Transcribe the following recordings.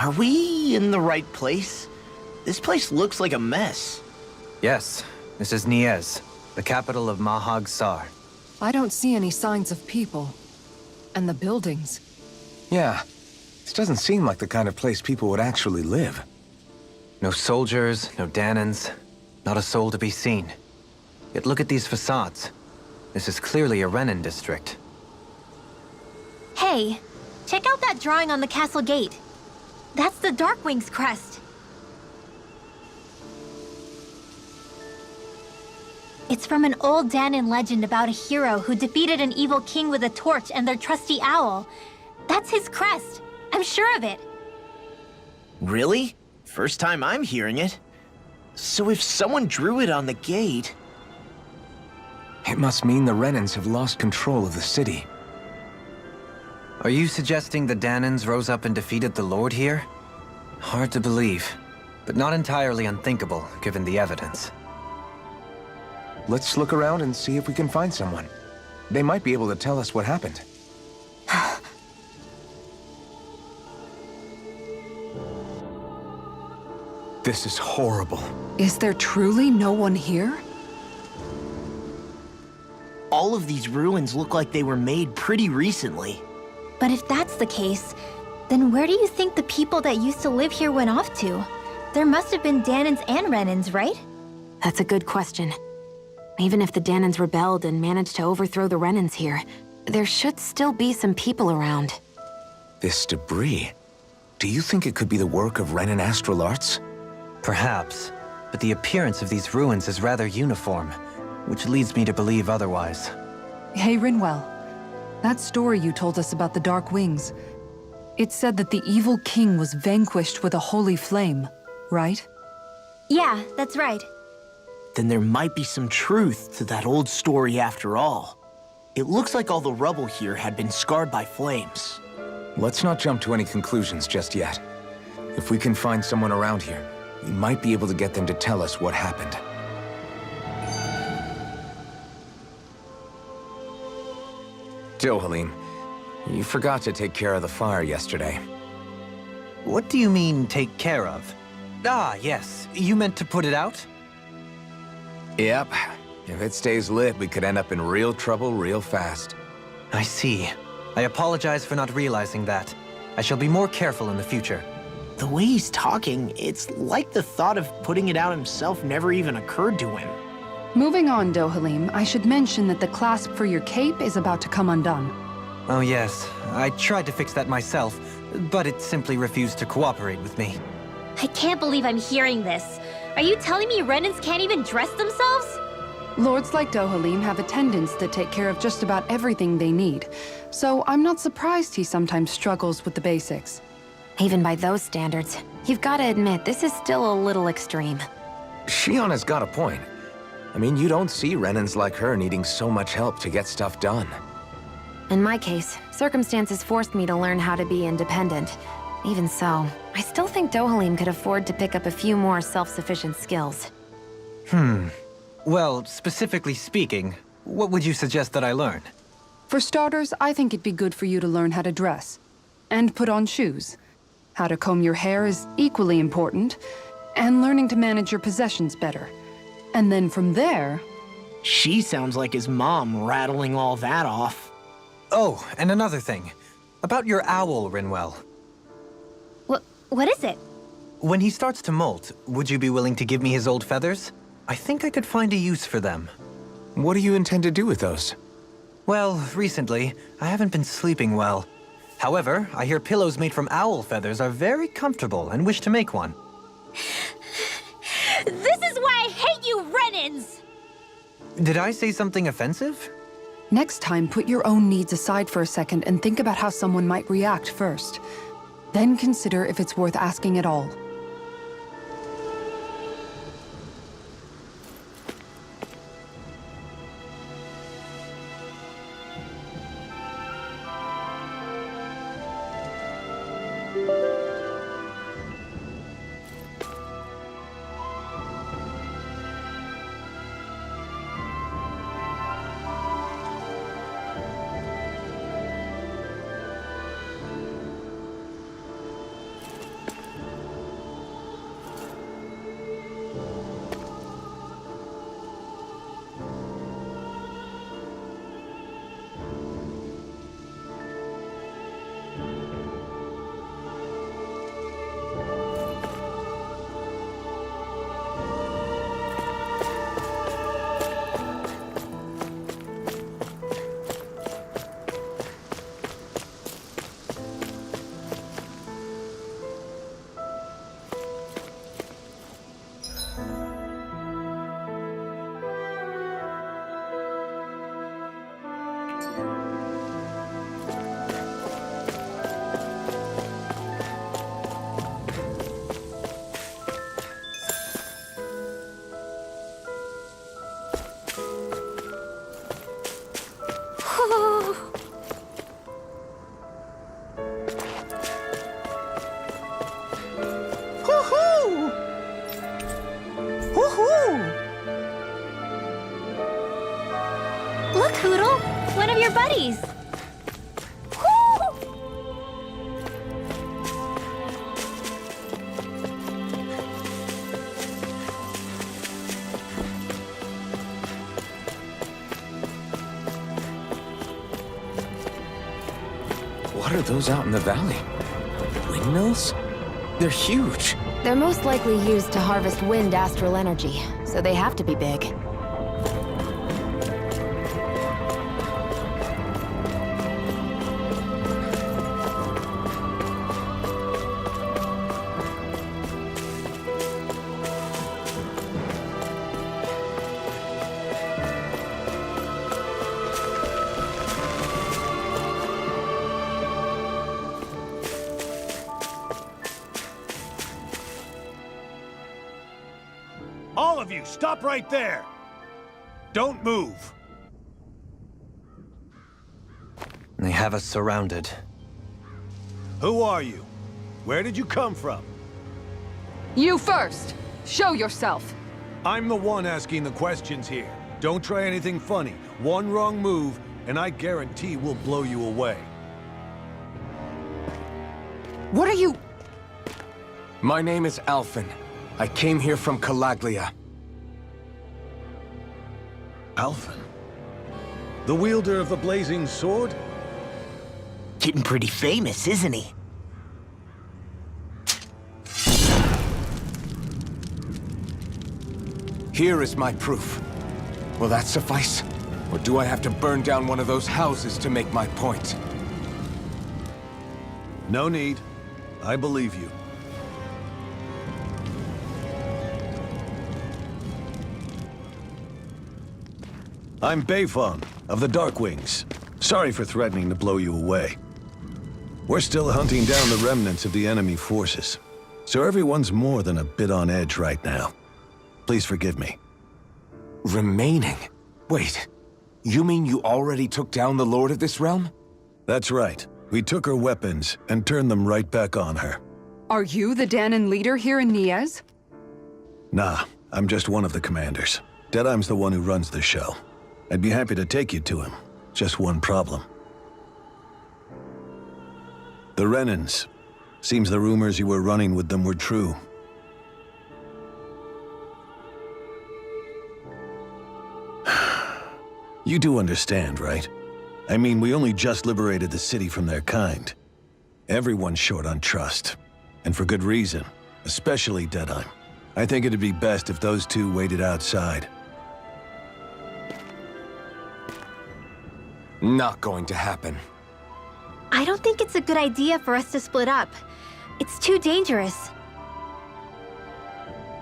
Are we in the right place? This place looks like a mess. Yes, this is Niez, the capital of Mahag Sar. I don't see any signs of people. And the buildings. Yeah, this doesn't seem like the kind of place people would actually live. No soldiers, no Danans, not a soul to be seen. Yet look at these facades. This is clearly a Renan district. Hey, check out that drawing on the castle gate. That's the Darkwing's crest. It's from an old Danan legend about a hero who defeated an evil king with a torch and their trusty owl. That's his crest. I'm sure of it. Really? First time I'm hearing it. So if someone drew it on the gate... It must mean the Renans have lost control of the city. Are you suggesting the Danans rose up and defeated the Lord here? Hard to believe, but not entirely unthinkable, given the evidence. Let's look around and see if we can find someone. They might be able to tell us what happened. This is horrible. Is there truly no one here? All of these ruins look like they were made pretty recently. But if that's the case, then where do you think the people that used to live here went off to? There must have been Danans and Renans, right? That's a good question. Even if the Danans rebelled and managed to overthrow the Renans here, there should still be some people around. This debris. Do you think it could be the work of Renan astral arts? Perhaps, but the appearance of these ruins is rather uniform, which leads me to believe otherwise. Hey, Rinwell. That story you told us about the Dark Wings. It said that the evil king was vanquished with a holy flame, right? Yeah, that's right. Then there might be some truth to that old story after all. It looks like all the rubble here had been scarred by flames. Let's not jump to any conclusions just yet. If we can find someone around here, we might be able to get them to tell us what happened. Dohalim, you forgot to take care of the fire yesterday. What do you mean, take care of? Ah, yes. You meant to put it out? Yep. If it stays lit, we could end up in real trouble real fast. I see. I apologize for not realizing that. I shall be more careful in the future. The way he's talking, it's like the thought of putting it out himself never even occurred to him. Moving on, Dohalim, I should mention that the clasp for your cape is about to come undone. Oh yes, I tried to fix that myself, but it simply refused to cooperate with me. I can't believe I'm hearing this. Are you telling me Renans can't even dress themselves? Lords like Dohalim have attendants that take care of just about everything they need, so I'm not surprised he sometimes struggles with the basics. Even by those standards, you've got to admit this is still a little extreme. Shionna's got a point. I mean, you don't see Renans like her needing so much help to get stuff done. In my case, circumstances forced me to learn how to be independent. Even so, I still think Dohalim could afford to pick up a few more self-sufficient skills. Well, specifically speaking, what would you suggest that I learn? For starters, I think it'd be good for you to learn how to dress. And put on shoes. How to comb your hair is equally important. And learning to manage your possessions better. And then from there... She sounds like his mom rattling all that off. Oh, and another thing. About your owl, Rinwell. What is it? When he starts to molt, would you be willing to give me his old feathers? I think I could find a use for them. What do you intend to do with those? Well, recently, I haven't been sleeping well. However, I hear pillows made from owl feathers are very comfortable and wish to make one. This is why I hate you, Renans! Did I say something offensive? Next time, put your own needs aside for a second and think about how someone might react first. Then consider if it's worth asking at all. Hoo-hoo! Hoo-hoo! Look, Hoodle! One of your buddies! Woo! What are those out in the valley? Windmills? They're huge. They're most likely used to harvest wind astral energy, so they have to be big. All of you, stop right there! Don't move! They have us surrounded. Who are you? Where did you come from? You first! Show yourself! I'm the one asking the questions here. Don't try anything funny. One wrong move, and I guarantee we'll blow you away. What are you... My name is Alphen. I came here from Calaglia. Alphen? The wielder of the blazing sword? Getting pretty famous, isn't he? Here is my proof. Will that suffice? Or do I have to burn down one of those houses to make my point? No need. I believe you. I'm Beifong, of the Darkwings. Sorry for threatening to blow you away. We're still hunting down the remnants of the enemy forces, so everyone's more than a bit on edge right now. Please forgive me. Remaining? Wait, you mean you already took down the Lord of this realm? That's right. We took her weapons and turned them right back on her. Are you the Danon leader here in Niez? Nah, I'm just one of the commanders. Deadeye's the one who runs the show. I'd be happy to take you to him. Just one problem. The Renans. Seems the rumors you were running with them were true. You do understand, right? I mean, we only just liberated the city from their kind. Everyone's short on trust. And for good reason. Especially Deadeye. I think it'd be best if those two waited outside. Not going to happen. I don't think it's a good idea for us to split up. It's too dangerous.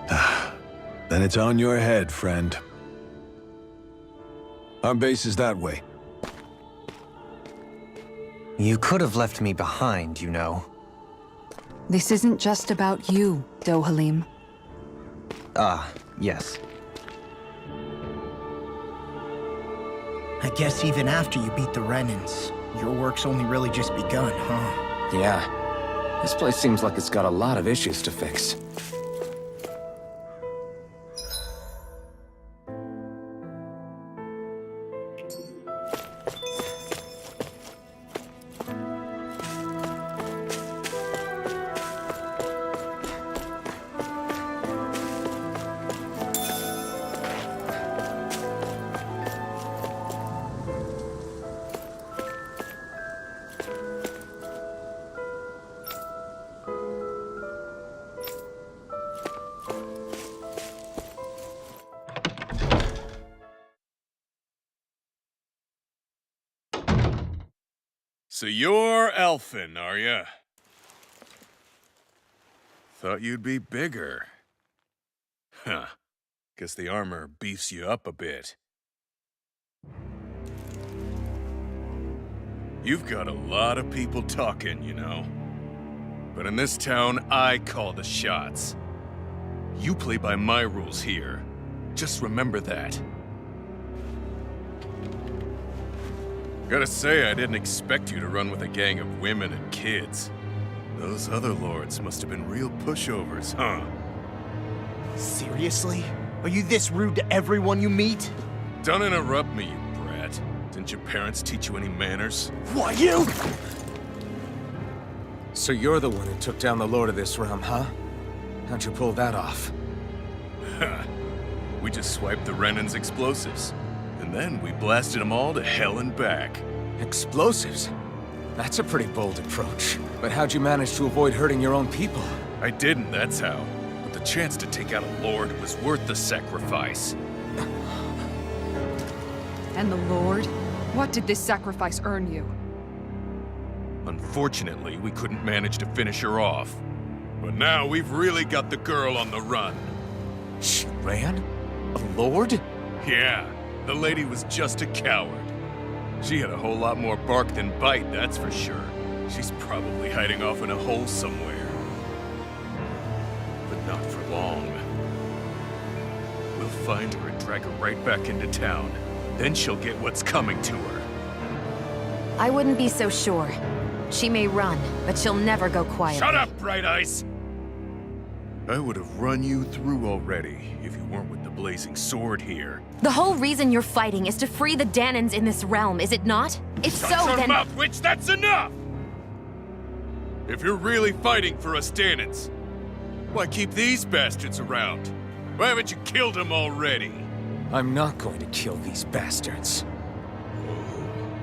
Then it's on your head, friend. Our base is that way. You could have left me behind, you know. This isn't just about you, Dohalim. Ah, yes. I guess even after you beat the Renans, your work's only really just begun, huh? Yeah. This place seems like it's got a lot of issues to fix. So you're Elfin, are ya? Thought you'd be bigger. Huh. Guess the armor beefs you up a bit. You've got a lot of people talking, you know. But in this town, I call the shots. You play by my rules here. Just remember that. Gotta say, I didn't expect you to run with a gang of women and kids. Those other lords must have been real pushovers, huh? Seriously? Are you this rude to everyone you meet? Don't interrupt me, you brat. Didn't your parents teach you any manners? Why, you? So you're the one who took down the Lord of this realm, huh? How'd you pull that off? We just swiped the Renan's explosives. And then we blasted them all to hell and back. Explosives? That's a pretty bold approach. But how'd you manage to avoid hurting your own people? I didn't, that's how. But the chance to take out a lord was worth the sacrifice. And the Lord? What did this sacrifice earn you? Unfortunately, we couldn't manage to finish her off. But now we've really got the girl on the run. She ran? A lord? Yeah, the lady was just a coward. She had a whole lot more bark than bite, that's for sure. She's probably hiding off in a hole somewhere. But not for long. We'll find her and drag her right back into town. Then she'll get what's coming to her. I wouldn't be so sure. She may run, but she'll never go quiet. Shut up, Bright Eyes! I would have run you through already if you weren't with the blazing sword here. The whole reason you're fighting is to free the Danans in this realm, is it not? If so, Shut your then— mouth, witch! That's enough! If you're really fighting for us Danans, why keep these bastards around? Why haven't you killed them already? I'm not going to kill these bastards. Oh.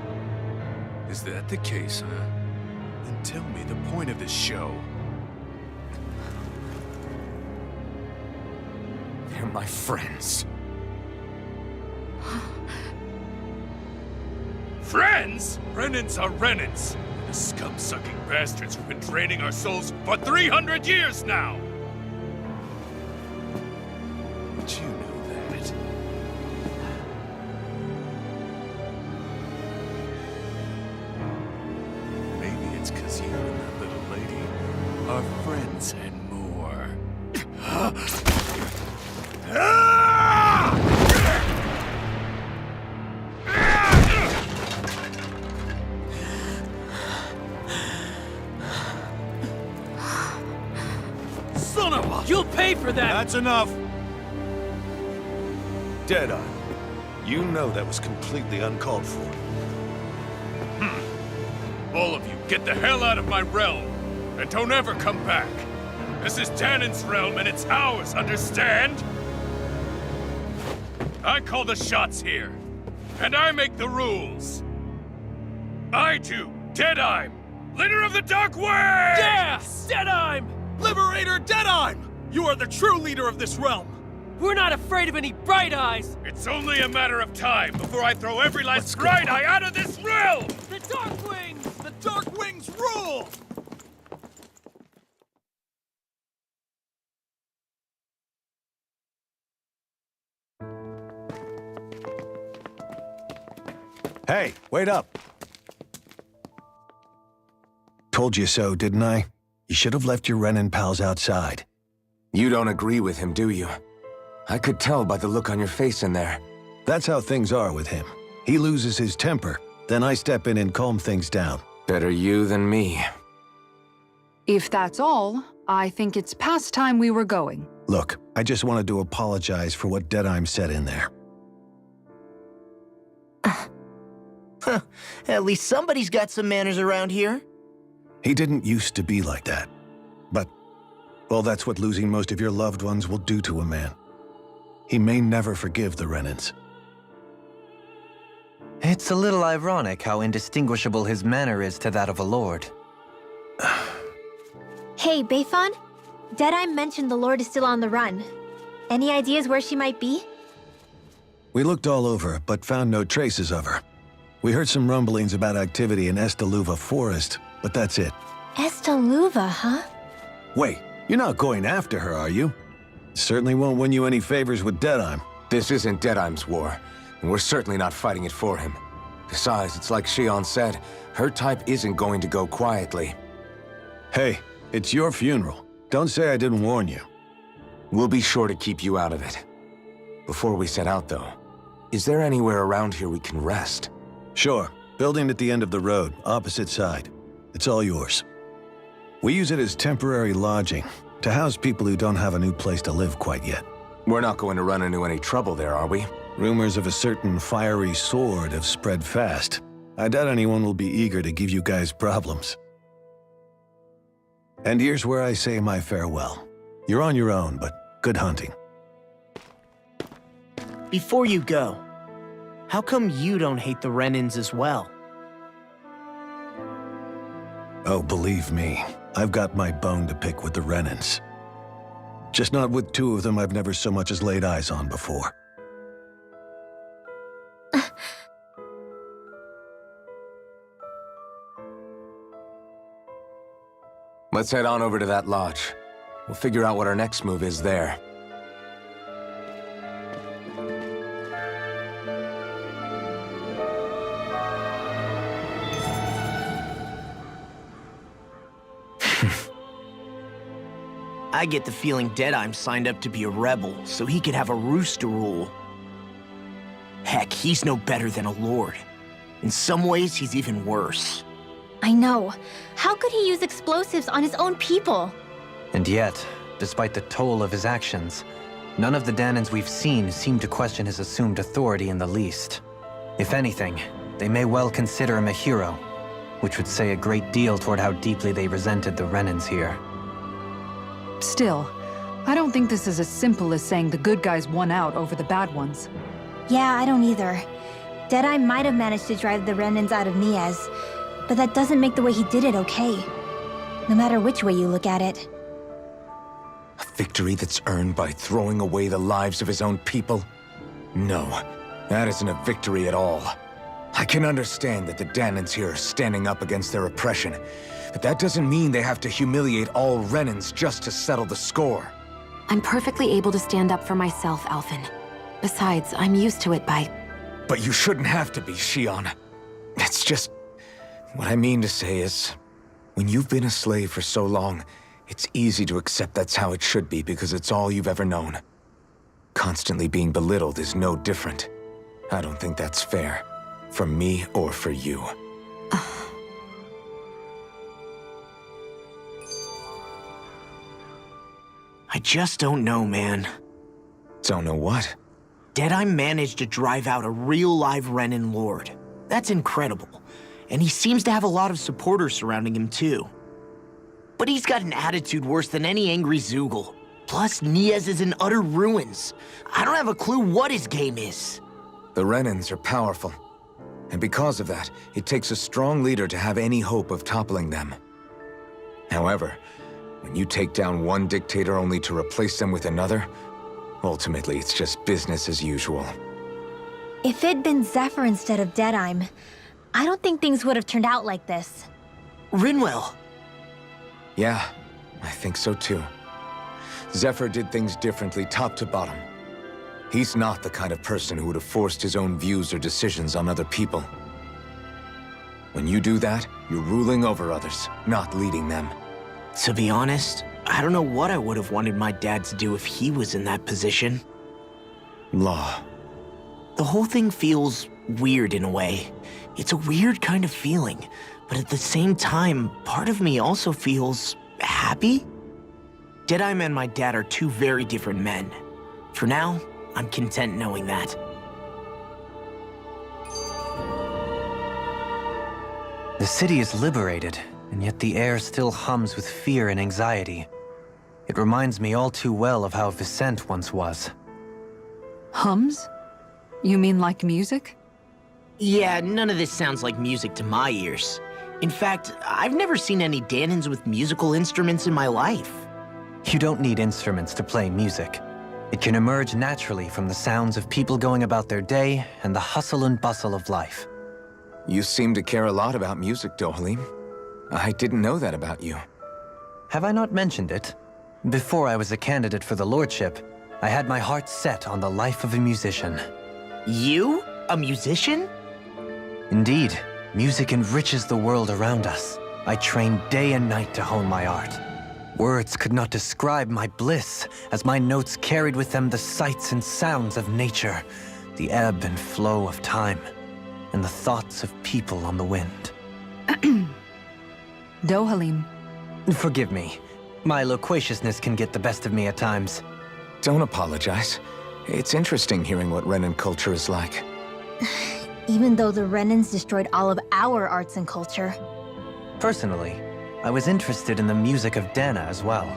Is that the case, huh? Then tell me the point of this show. They're my friends. Friends? Renans are Renans. The scum-sucking bastards who've been draining our souls for 300 years now! But you know that. Maybe it's 'cause you and that little lady are friends and more. Son of a... You'll pay for that! That's enough! Deadeye, you know that was completely uncalled for. All of you, get the hell out of my realm! And don't ever come back! This is Danan's realm and it's ours, understand? I call the shots here. And I make the rules. I do, Deadeye, leader of the Dark Wings! Yeah! Deadeye! Liberator Deadeye! You are the true leader of this realm! We're not afraid of any Bright Eyes! It's only a matter of time before I throw every last Bright Eye out of this realm! The Dark Wings! The Dark Wings rule! Hey, wait up! Told you so, didn't I? You should have left your Renan pals outside. You don't agree with him, do you? I could tell by the look on your face in there. That's how things are with him. He loses his temper, then I step in and calm things down. Better you than me. If that's all, I think it's past time we were going. Look, I just wanted to apologize for what Deadeye said in there. At least somebody's got some manners around here. He didn't used to be like that. But, well, that's what losing most of your loved ones will do to a man. He may never forgive the Renans. It's a little ironic how indistinguishable his manner is to that of a lord. Hey, Bayfon? Deadeye mentioned the Lord is still on the run. Any ideas where she might be? We looked all over, but found no traces of her. We heard some rumblings about activity in Estaluva Forest, but that's it. Estaluva, huh? Wait, you're not going after her, are you? Certainly won't win you any favors with Deadeye. This isn't Deadeye's war, and we're certainly not fighting it for him. Besides, it's like Shion said, her type isn't going to go quietly. Hey, it's your funeral. Don't say I didn't warn you. We'll be sure to keep you out of it. Before we set out, though, is there anywhere around here we can rest? Sure. Building at the end of the road, opposite side. It's all yours. We use it as temporary lodging, to house people who don't have a new place to live quite yet. We're not going to run into any trouble there, are we? Rumors of a certain fiery sword have spread fast. I doubt anyone will be eager to give you guys problems. And here's where I say my farewell. You're on your own, but good hunting. Before you go, how come you don't hate the Renans as well? Oh, believe me, I've got my bone to pick with the Renans. Just not with two of them I've never so much as laid eyes on before. Let's head on over to that lodge. We'll figure out what our next move is there. I get the feeling Deadeye's signed up to be a rebel so he could have a roost to rule. Heck, he's no better than a lord. In some ways, he's even worse. I know. How could he use explosives on his own people? And yet, despite the toll of his actions, none of the Danans we've seen seem to question his assumed authority in the least. If anything, they may well consider him a hero, which would say a great deal toward how deeply they resented the Renans here. Still, I don't think this is as simple as saying the good guys won out over the bad ones. Yeah, I don't either. Deadeye might have managed to drive the Renans out of Niaz, but that doesn't make the way he did it okay. No matter which way you look at it. A victory that's earned by throwing away the lives of his own people? No, that isn't a victory at all. I can understand that the Danans here are standing up against their oppression, but that doesn't mean they have to humiliate all Renans just to settle the score. I'm perfectly able to stand up for myself, Alphen. Besides, I'm used to it by... But you shouldn't have to be, Shion. It's just... What I mean to say is, when you've been a slave for so long, it's easy to accept that's how it should be because it's all you've ever known. Constantly being belittled is no different. I don't think that's fair. For me or for you. I just don't know, man. Don't know what? Deadeye managed to drive out a real live Renan lord. That's incredible. And he seems to have a lot of supporters surrounding him too. But he's got an attitude worse than any angry Zoogle. Plus, Niaz is in utter ruins. I don't have a clue what his game is. The Renans are powerful. And because of that, it takes a strong leader to have any hope of toppling them. However, when you take down one dictator only to replace them with another, ultimately it's just business as usual. If it'd been Zephyr instead of Deadeye, I don't think things would have turned out like this. Rinwell. Yeah, I think so too. Zephyr did things differently top to bottom. He's not the kind of person who would have forced his own views or decisions on other people. When you do that, you're ruling over others, not leading them. To be honest, I don't know what I would have wanted my dad to do if he was in that position. Law. The whole thing feels weird in a way. It's a weird kind of feeling, but at the same time, part of me also feels happy. Deadeye and my dad are two very different men. For now, I'm content knowing that. The city is liberated, and yet the air still hums with fear and anxiety. It reminds me all too well of how Vicente once was. Hums? You mean like music? Yeah, none of this sounds like music to my ears. In fact, I've never seen any Danans with musical instruments in my life. You don't need instruments to play music. It can emerge naturally from the sounds of people going about their day and the hustle and bustle of life. You seem to care a lot about music, Dohalim. I didn't know that about you. Have I not mentioned it? Before I was a candidate for the lordship, I had my heart set on the life of a musician. You? A musician? Indeed, music enriches the world around us. I trained day and night to hone my art. Words could not describe my bliss, as my notes carried with them the sights and sounds of nature, the ebb and flow of time. and the thoughts of people on the wind. Dohalim. Forgive me. My loquaciousness can get the best of me at times. Don't apologize. It's interesting hearing what Renan culture is like. Even though the Renans destroyed all of our arts and culture. Personally, I was interested in the music of Dana as well.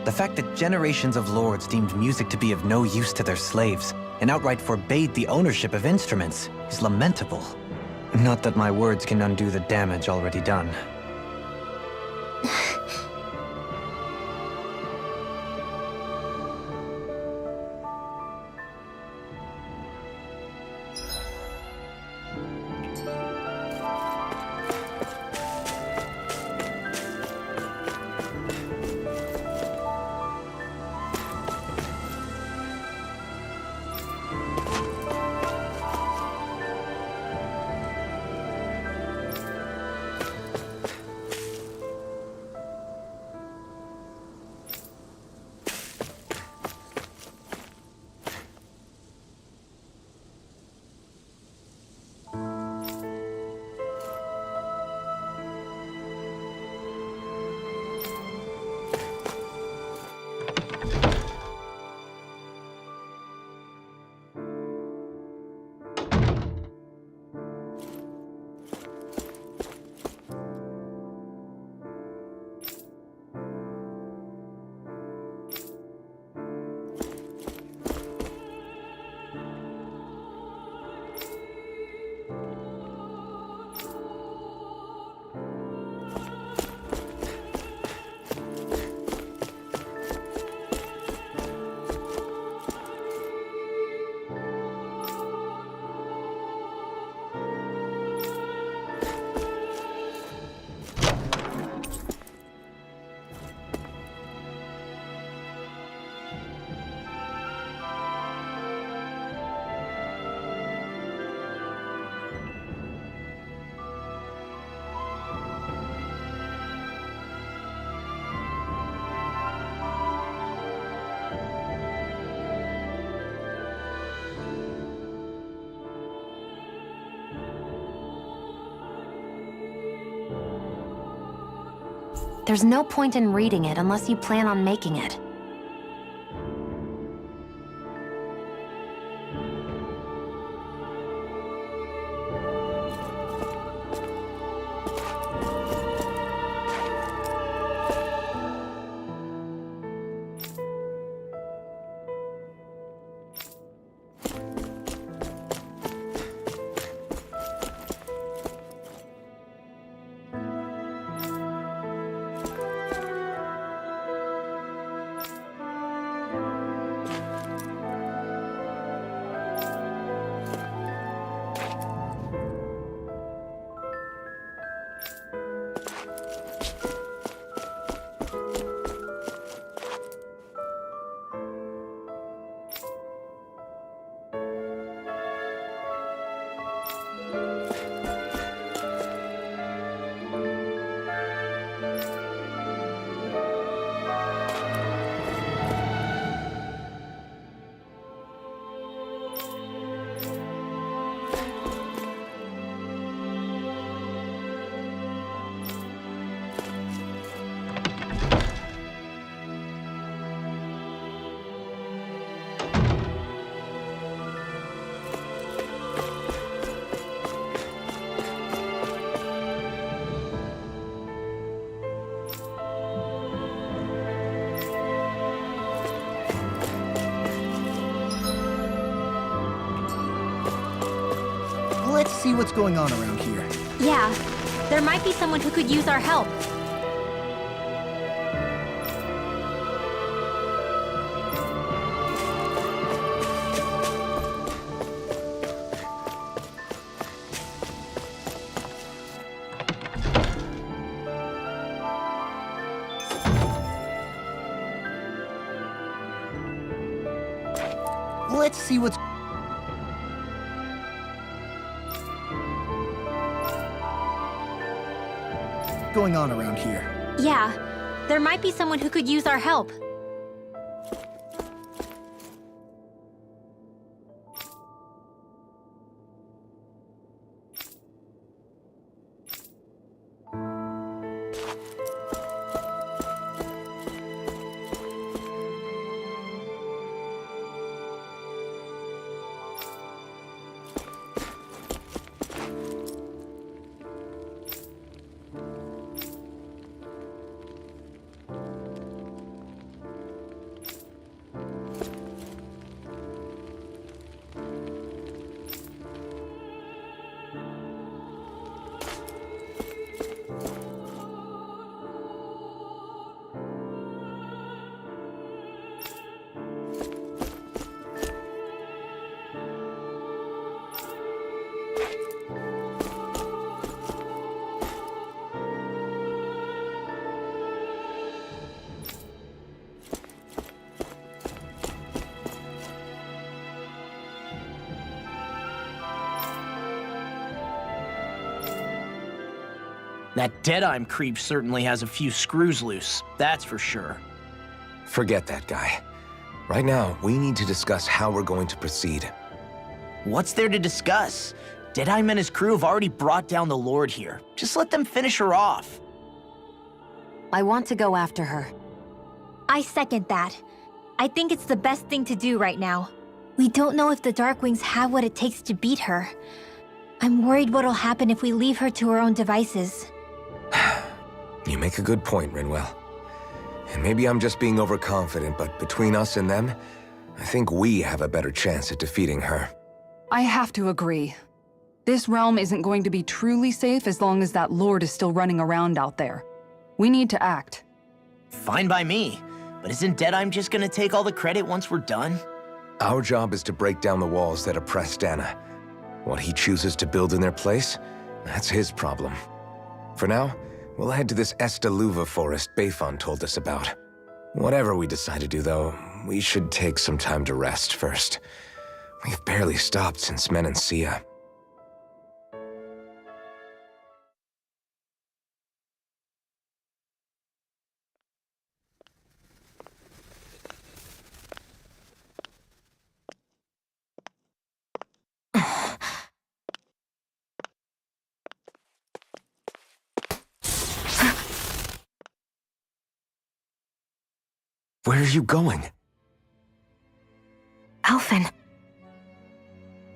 The fact that generations of lords deemed music to be of no use to their slaves and outright forbade the ownership of instruments is lamentable. Not that my words can undo the damage already done. There's no point in reading it unless you plan on making it. Let's see what's going on around here. Yeah, there might be someone who could use our help. Let's see what's going on around here. Yeah, there might be someone who could use our help. That Deadeye creep certainly has a few screws loose, that's for sure. Forget that guy. Right now, we need to discuss how we're going to proceed. What's there to discuss? Deadeye and his crew have already brought down the Lord here. Just let them finish her off. I want to go after her. I second that. I think it's the best thing to do right now. We don't know if the Darkwings have what it takes to beat her. I'm worried what'll happen if we leave her to her own devices. You make a good point, Rinwell. And maybe I'm just being overconfident, but between us and them, I think we have a better chance at defeating her. I have to agree. This realm isn't going to be truly safe as long as that Lord is still running around out there. We need to act. Fine by me, but isn't Deadeye just gonna take all the credit once we're done? Our job is to break down the walls that oppress Dana. What he chooses to build in their place, that's his problem. For now, we'll head to this Estaluva forest Bayfon told us about. Whatever we decide to do, though, we should take some time to rest first. We've barely stopped since Menancia. Where are you going? Alphen.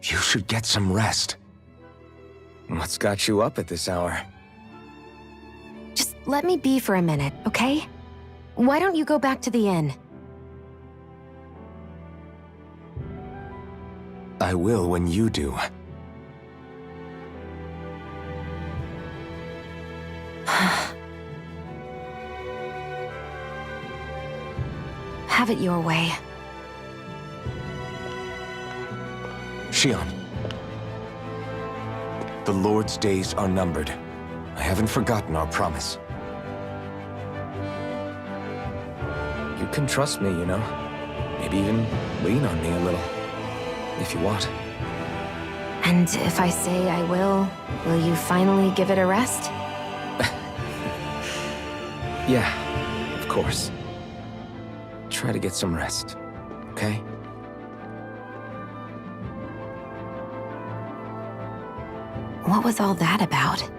You should get some rest. What's got you up at this hour? Just let me be for a minute, okay? Why don't you go back to the inn? I will when you do. Have it your way. Shion. The Lord's days are numbered. I haven't forgotten our promise. You can trust me, you know. Maybe even lean on me a little. If you want. And if I say I will you finally give it a rest? Yeah, of course. Try to get some rest, okay? What was all that about?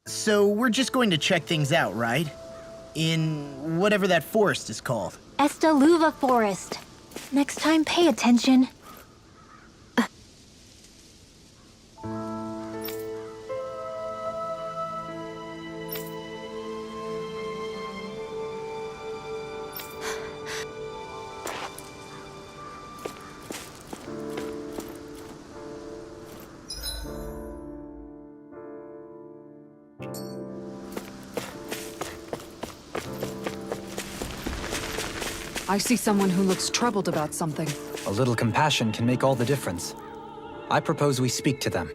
So we're just going to check things out, right? In whatever that forest is called. Estaluva Forest. Next time, pay attention. I see someone who looks troubled about something. A little compassion can make all the difference. I propose we speak to them.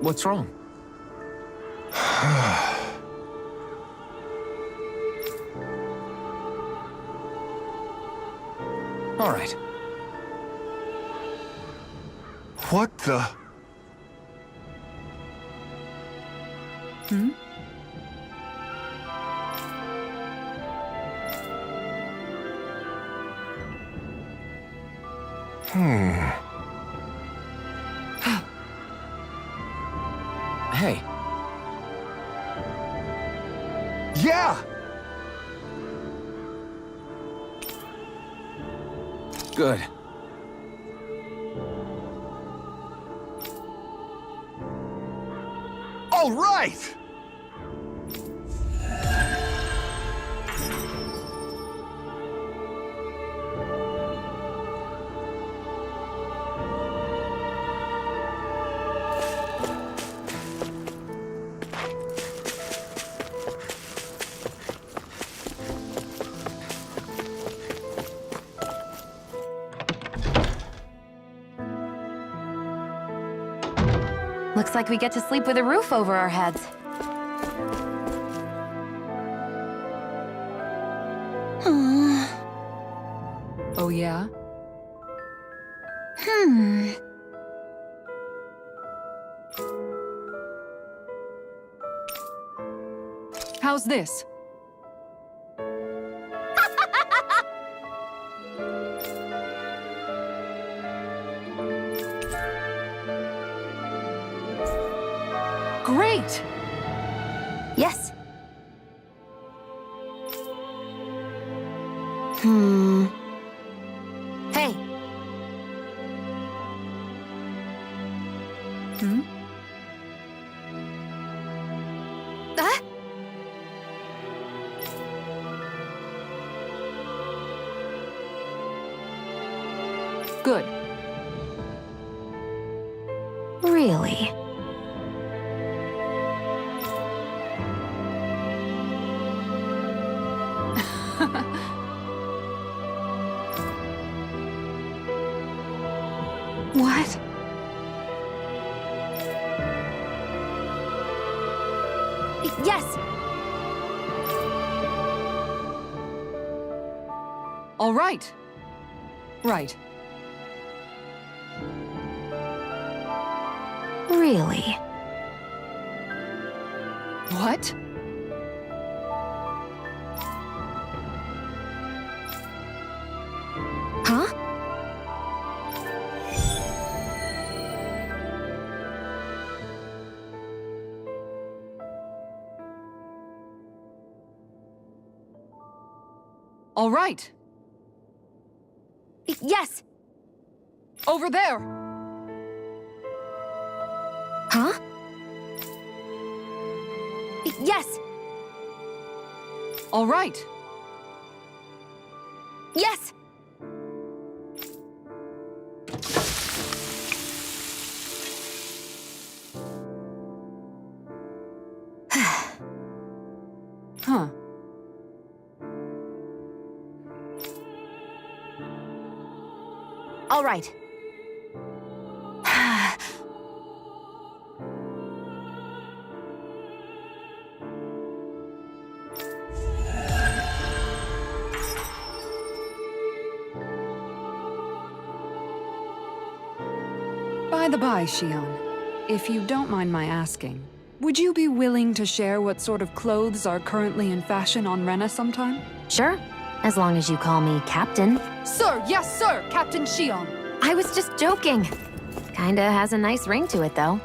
What's wrong? All right. What the? Hey. Yeah! Good. All right! Looks like we get to sleep with a roof over our heads. Oh yeah? How's this? Great! Yes. Hey. Ah? Good. Really? What? Yes! All right. Right. Really? What? Huh? All right. Yes! Over there. Huh? Yes! All right. Yes! Huh. All right. By the by, Shion, if you don't mind my asking, would you be willing to share what sort of clothes are currently in fashion on Rena sometime? Sure, as long as you call me Captain. Sir, yes, sir, Captain Shion. I was just joking. Kinda has a nice ring to it, though.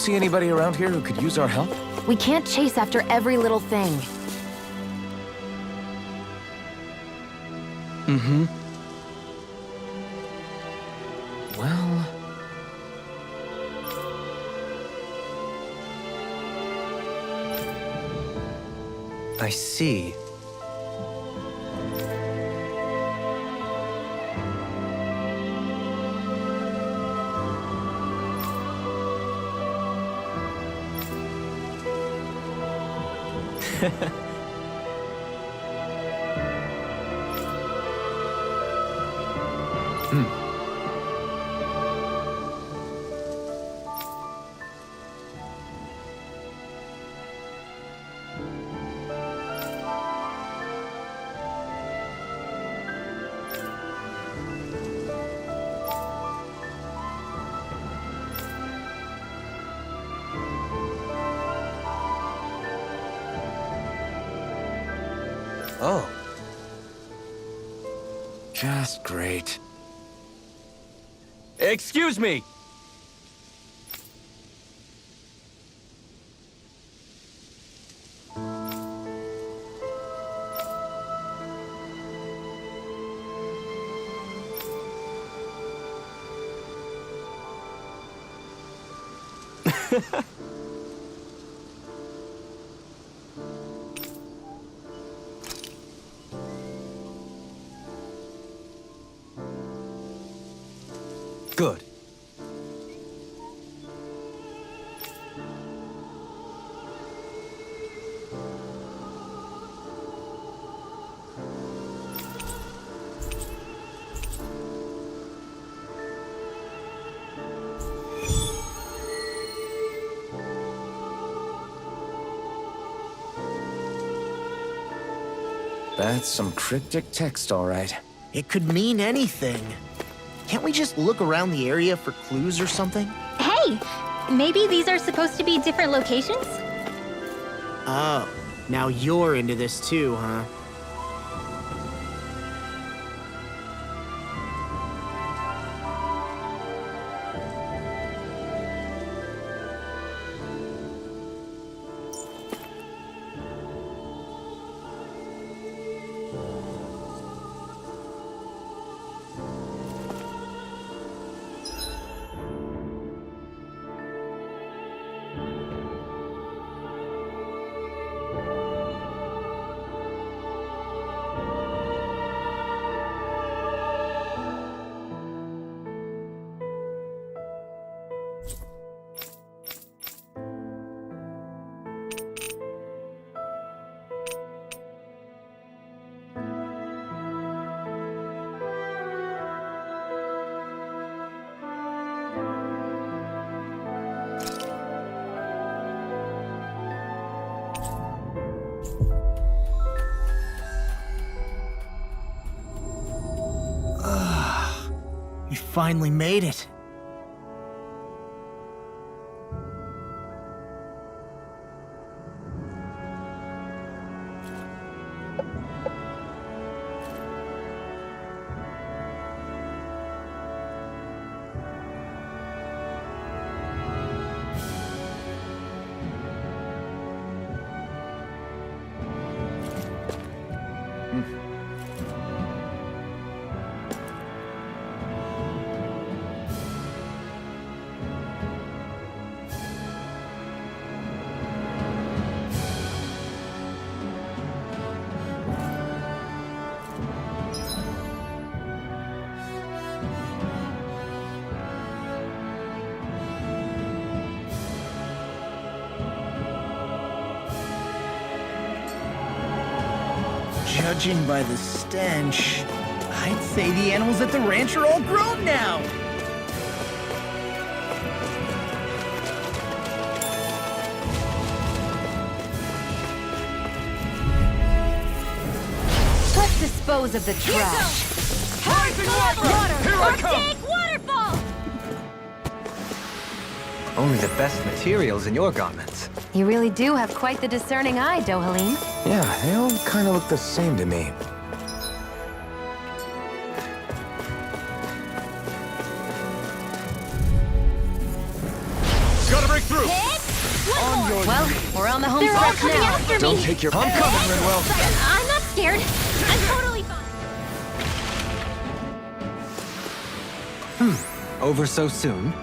see anybody around here who could use our help? We can't chase after every little thing. Mm-hmm. Well... I see. Oh. Just great. Excuse me! Good. That's some cryptic text, all right. It could mean anything. Can't we just look around the area for clues or something? Hey! Maybe these are supposed to be different locations? Oh, now you're into this too, huh? You finally made it. Judging by the stench, I'd say the animals at the ranch are all grown now. Let's dispose of the trash. Here I come! Waterfall! Only the best materials in your garments. You really do have quite the discerning eye, Dohalim. Yeah, they all kind of look the same to me. Gotta break through! Well, we're on the home They're all stretch coming now. after Don't me! take your... I'm coming, Rinwell! I'm not scared. I'm totally fine. Over so soon?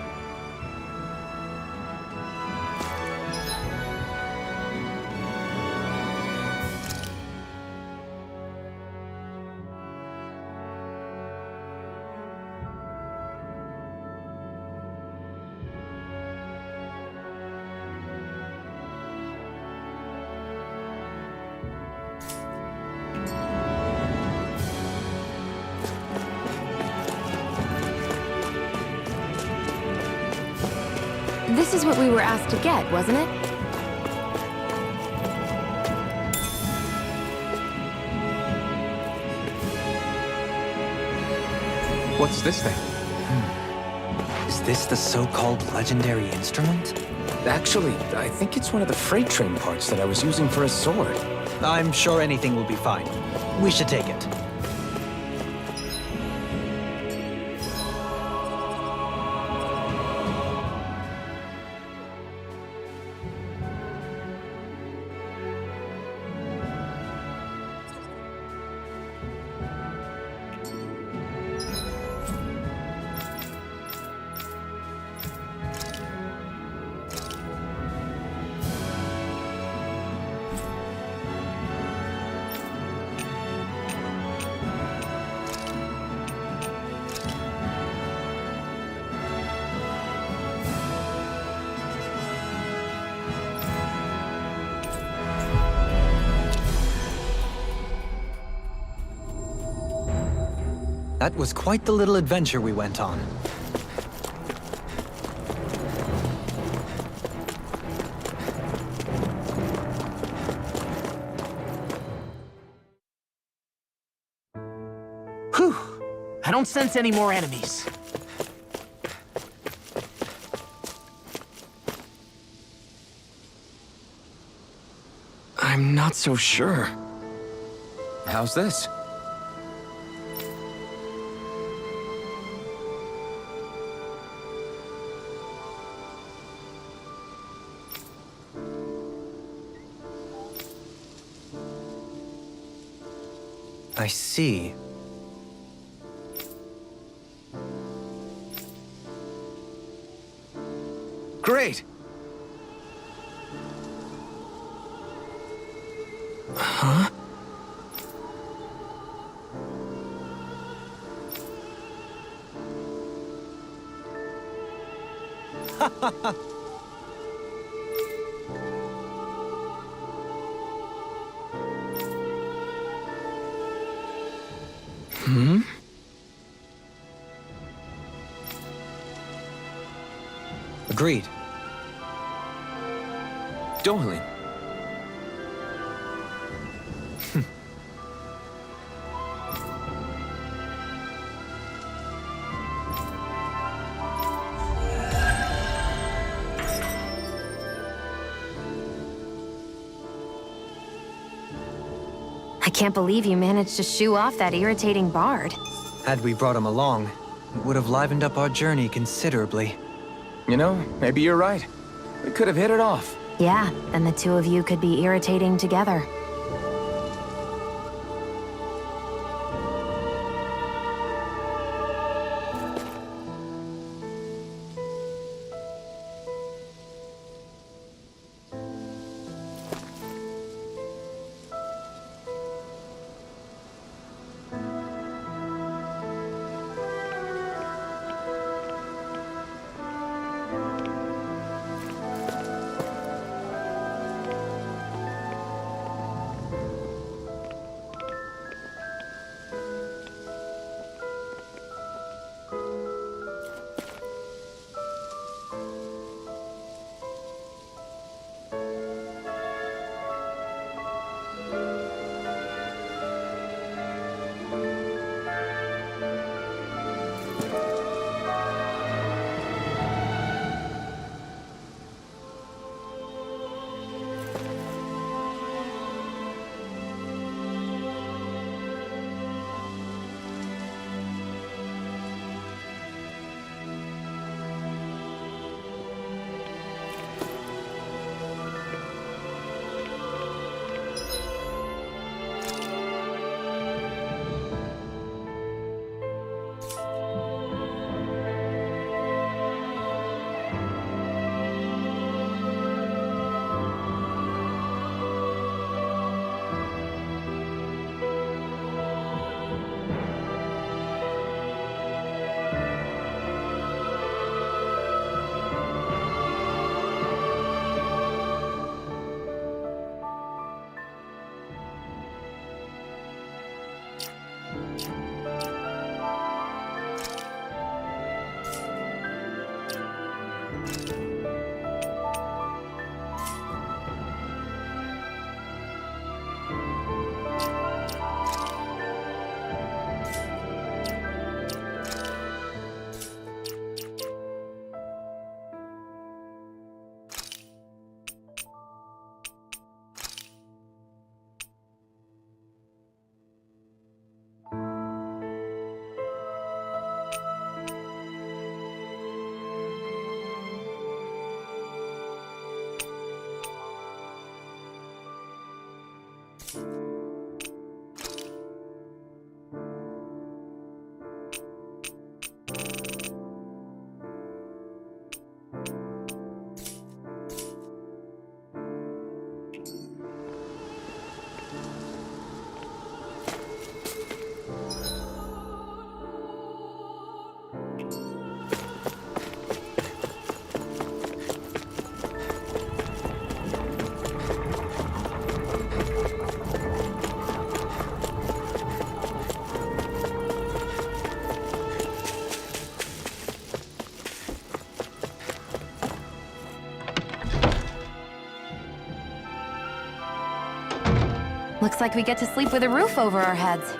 This is what we were asked to get, wasn't it? What's this thing? Is this the so-called legendary instrument? Actually, I think it's one of the freight train parts that I was using for a sword. I'm sure anything will be fine. We should take it. That was quite the little adventure we went on. Whew. I don't sense any more enemies. I'm not so sure. How's this? I see. Great! Huh? Hmm? Agreed. Dohalim. I can't believe you managed to shoo off that irritating bard. Had we brought him along, it would have livened up our journey considerably. You know, maybe you're right. We could have hit it off. Yeah, then the two of you could be irritating together. Looks like we get to sleep with a roof over our heads.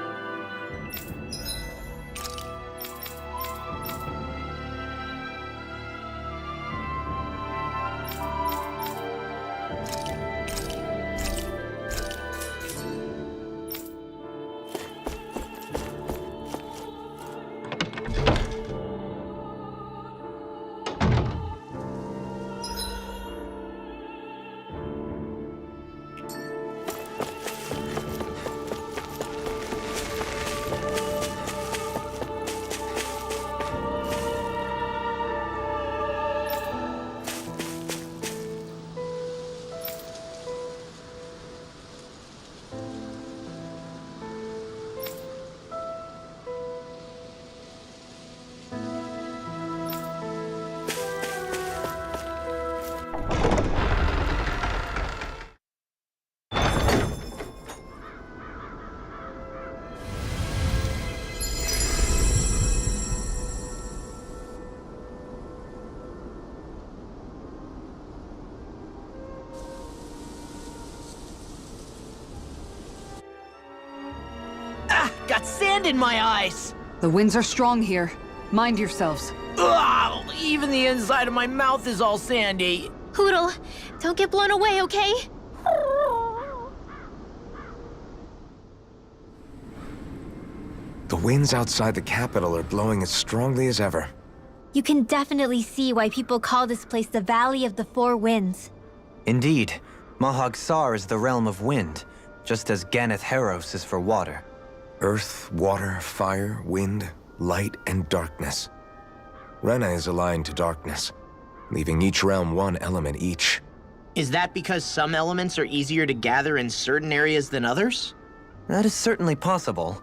Got sand in my eyes! The winds are strong here. Mind yourselves. Ugh, even the inside of my mouth is all sandy. Hootle, don't get blown away, okay? The winds outside the capital are blowing as strongly as ever. You can definitely see why people call this place the Valley of the Four Winds. Indeed, Mahag Sar is the realm of wind, just as Ganeth Heros is for water. Earth, water, fire, wind, light, and darkness. Rena is aligned to darkness, leaving each realm one element each. Is that because some elements are easier to gather in certain areas than others? That is certainly possible,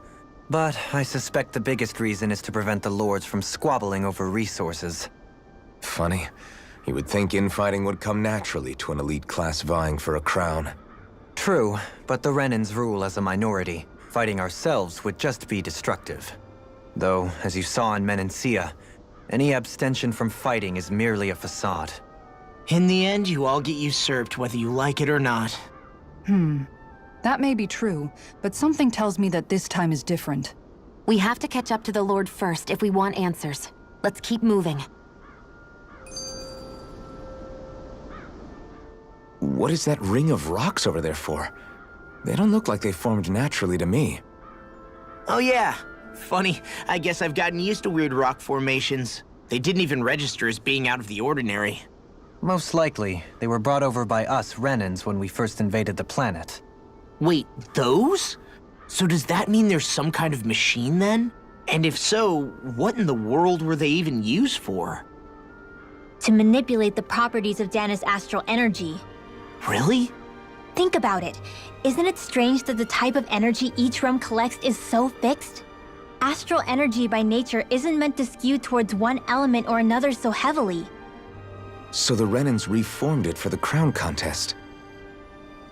but I suspect the biggest reason is to prevent the lords from squabbling over resources. Funny. You would think infighting would come naturally to an elite class vying for a crown. True, but the Renans rule as a minority. Fighting ourselves would just be destructive. Though, as you saw in Menancia, any abstention from fighting is merely a facade. In the end, you all get usurped whether you like it or not. That may be true, but something tells me that this time is different. We have to catch up to the Lord first if we want answers. Let's keep moving. What is that ring of rocks over there for? They don't look like they formed naturally to me. Oh yeah, funny. I guess I've gotten used to weird rock formations. They didn't even register as being out of the ordinary. Most likely, they were brought over by us Renans when we first invaded the planet. Wait, those? So does that mean there's some kind of machine then? And if so, what in the world were they even used for? To manipulate the properties of Dana's astral energy. Really? Think about it. Isn't it strange that the type of energy each realm collects is so fixed? Astral energy by nature isn't meant to skew towards one element or another so heavily. So the Renans reformed it for the crown contest.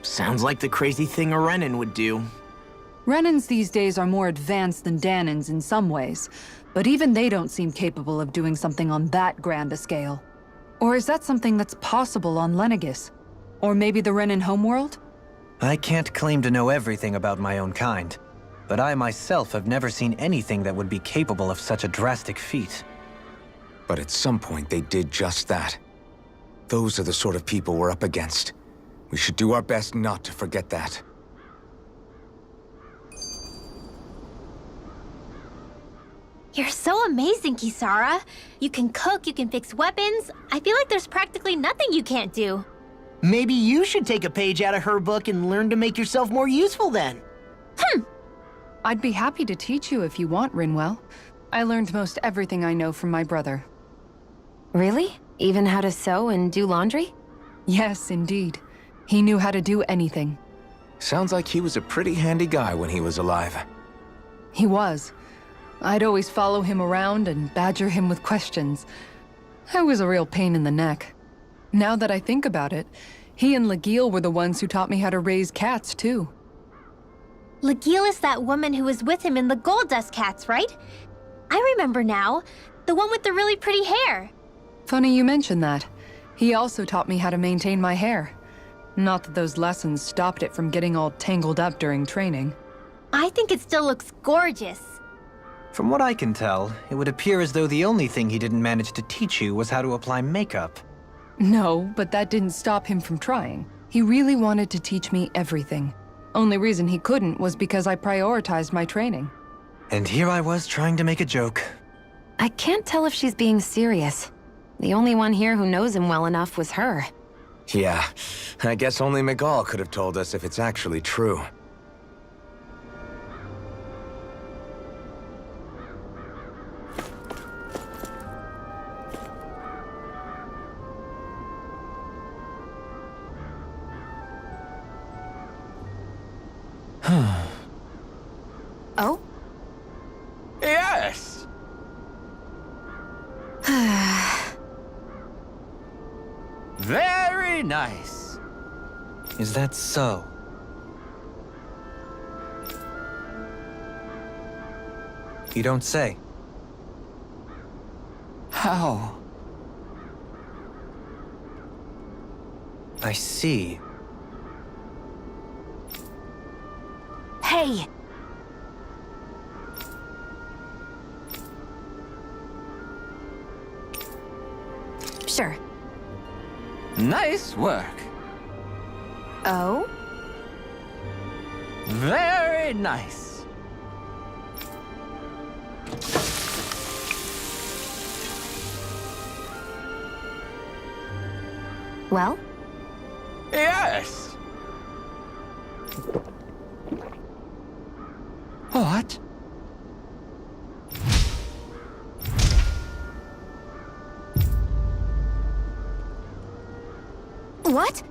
Sounds like the crazy thing a Renan would do. Renans these days are more advanced than Danans in some ways, but even they don't seem capable of doing something on that grand a scale. Or is that something that's possible on Lenegis? Or maybe the Renan homeworld? I can't claim to know everything about my own kind, but I myself have never seen anything that would be capable of such a drastic feat. But at some point they did just that. Those are the sort of people we're up against. We should do our best not to forget that. You're so amazing, Kisara. You can cook, you can fix weapons. I feel like there's practically nothing you can't do. Maybe you should take a page out of her book and learn to make yourself more useful then. I'd be happy to teach you if you want, Rinwell. I learned most everything I know from my brother. Really? Even how to sew and do laundry? Yes, indeed. He knew how to do anything. Sounds like he was a pretty handy guy when he was alive. He was. I'd always follow him around and badger him with questions. I was a real pain in the neck. Now that I think about it, he and Legil were the ones who taught me how to raise cats, too. Legil is that woman who was with him in the Gold Dust Cats, right? I remember now. The one with the really pretty hair. Funny you mention that. He also taught me how to maintain my hair. Not that those lessons stopped it from getting all tangled up during training. I think it still looks gorgeous. From what I can tell, it would appear as though the only thing he didn't manage to teach you was how to apply makeup. No, but that didn't stop him from trying. He really wanted to teach me everything. Only reason he couldn't was because I prioritized my training. And here I was trying to make a joke. I can't tell if she's being serious. The only one here who knows him well enough was her. Yeah, I guess only Miguel could have told us if it's actually true. Oh? Yes! Very nice. Is that so? You don't say. How? I see. Hey! Sure. Nice work. Oh? Very nice. Well? Yes. What? What?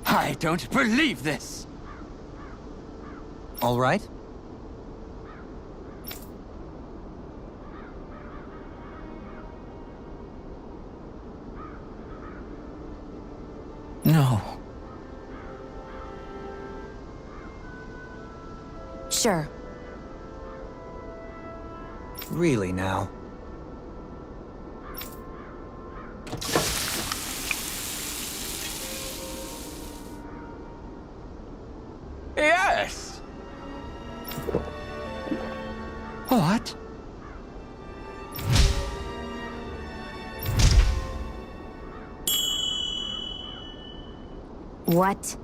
I don't believe this. All right. No. Sure. Really now? Yes! What? What?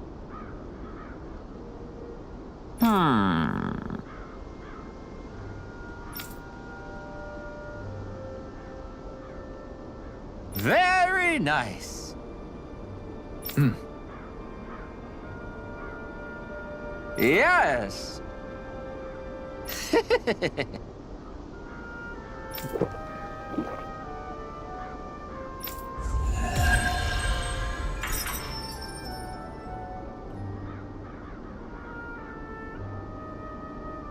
Very nice. Yes.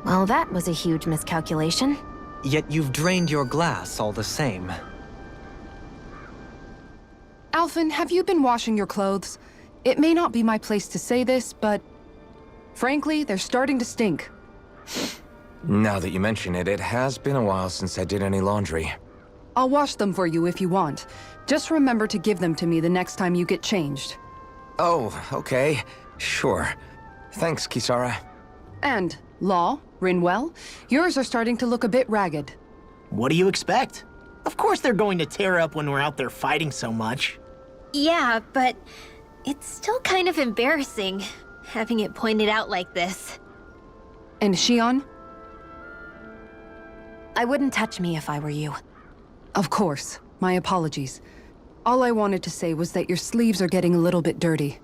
Well, that was a huge miscalculation. Yet you've drained your glass all the same. Alphen, have you been washing your clothes? It may not be my place to say this, but frankly, they're starting to stink. Now that you mention it, it has been a while since I did any laundry. I'll wash them for you if you want. Just remember to give them to me the next time you get changed. Oh, okay. Sure. Thanks, Kisara. And, Law, Rinwell, yours are starting to look a bit ragged. What do you expect? Of course they're going to tear up when we're out there fighting so much. Yeah, but it's still kind of embarrassing, having it pointed out like this. And Shion? I wouldn't touch me if I were you. Of course. My apologies. All I wanted to say was that your sleeves are getting a little bit dirty.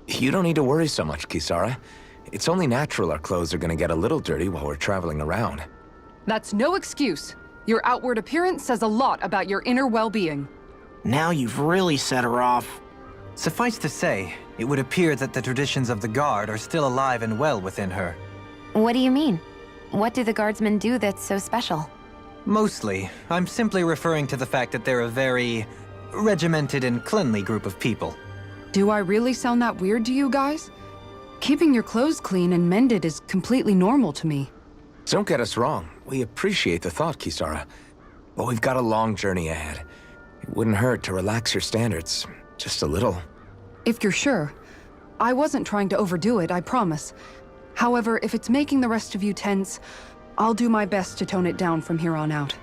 You don't need to worry so much, Kisara. It's only natural our clothes are gonna get a little dirty while we're traveling around. That's no excuse. Your outward appearance says a lot about your inner well-being. Now you've really set her off. Suffice to say, it would appear that the traditions of the Guard are still alive and well within her. What do you mean? What do the guardsmen do that's so special? Mostly, I'm simply referring to the fact that they're a very regimented and cleanly group of people. Do I really sound that weird to you guys? Keeping your clothes clean and mended is completely normal to me. Don't get us wrong. We appreciate the thought, Kisara. But we've got a long journey ahead. It wouldn't hurt to relax your standards. Just a little. If you're sure. I wasn't trying to overdo it, I promise. However, if it's making the rest of you tense, I'll do my best to tone it down from here on out.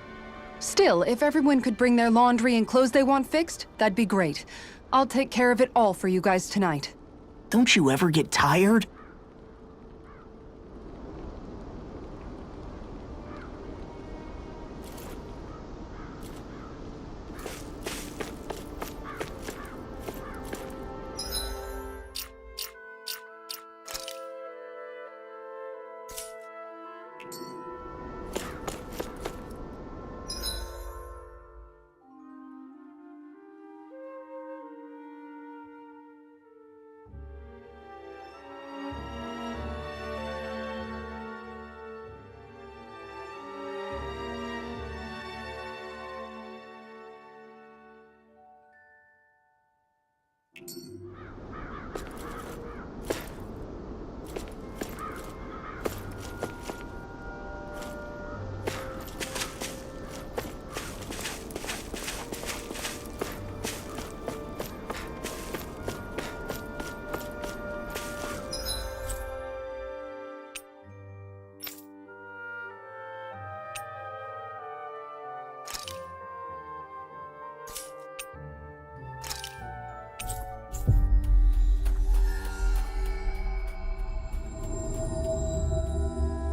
Still, if everyone could bring their laundry and clothes they want fixed, that'd be great. I'll take care of it all for you guys tonight. Don't you ever get tired?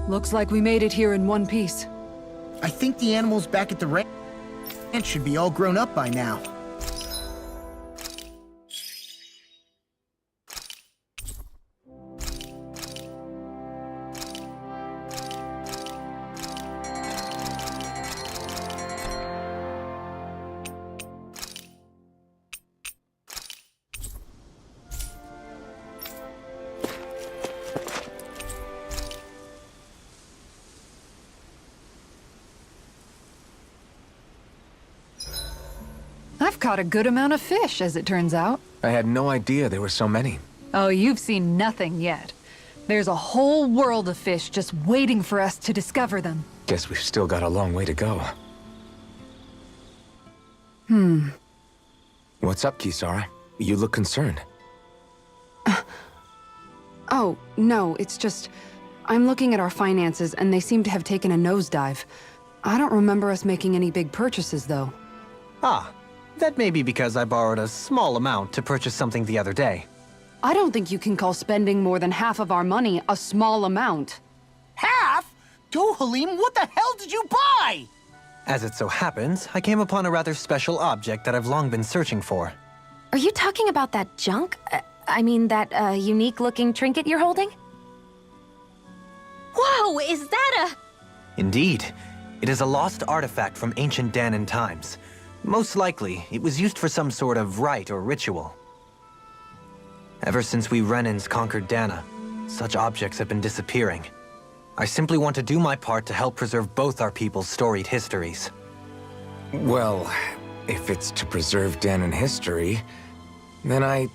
Looks like we made it here in one piece. I think the animals back at the ranch should be all grown up by now. I've caught a good amount of fish, as it turns out. I had no idea there were so many. Oh, you've seen nothing yet. There's a whole world of fish just waiting for us to discover them. Guess we've still got a long way to go. What's up, Kisara? You look concerned. Oh, no, it's just... I'm looking at our finances, and they seem to have taken a nosedive. I don't remember us making any big purchases, though. Ah, that may be because I borrowed a small amount to purchase something the other day. I don't think you can call spending more than half of our money a small amount. Half? Dohalim, what the hell did you buy? As it so happens, I came upon a rather special object that I've long been searching for. Are you talking about that junk? I mean, that unique-looking trinket you're holding? Whoa, is that a... Indeed. It is a lost artifact from ancient Danan times. Most likely, it was used for some sort of rite or ritual. Ever since we Renans conquered Dana, such objects have been disappearing. I simply want to do my part to help preserve both our people's storied histories. Well, if it's to preserve Danan history, then I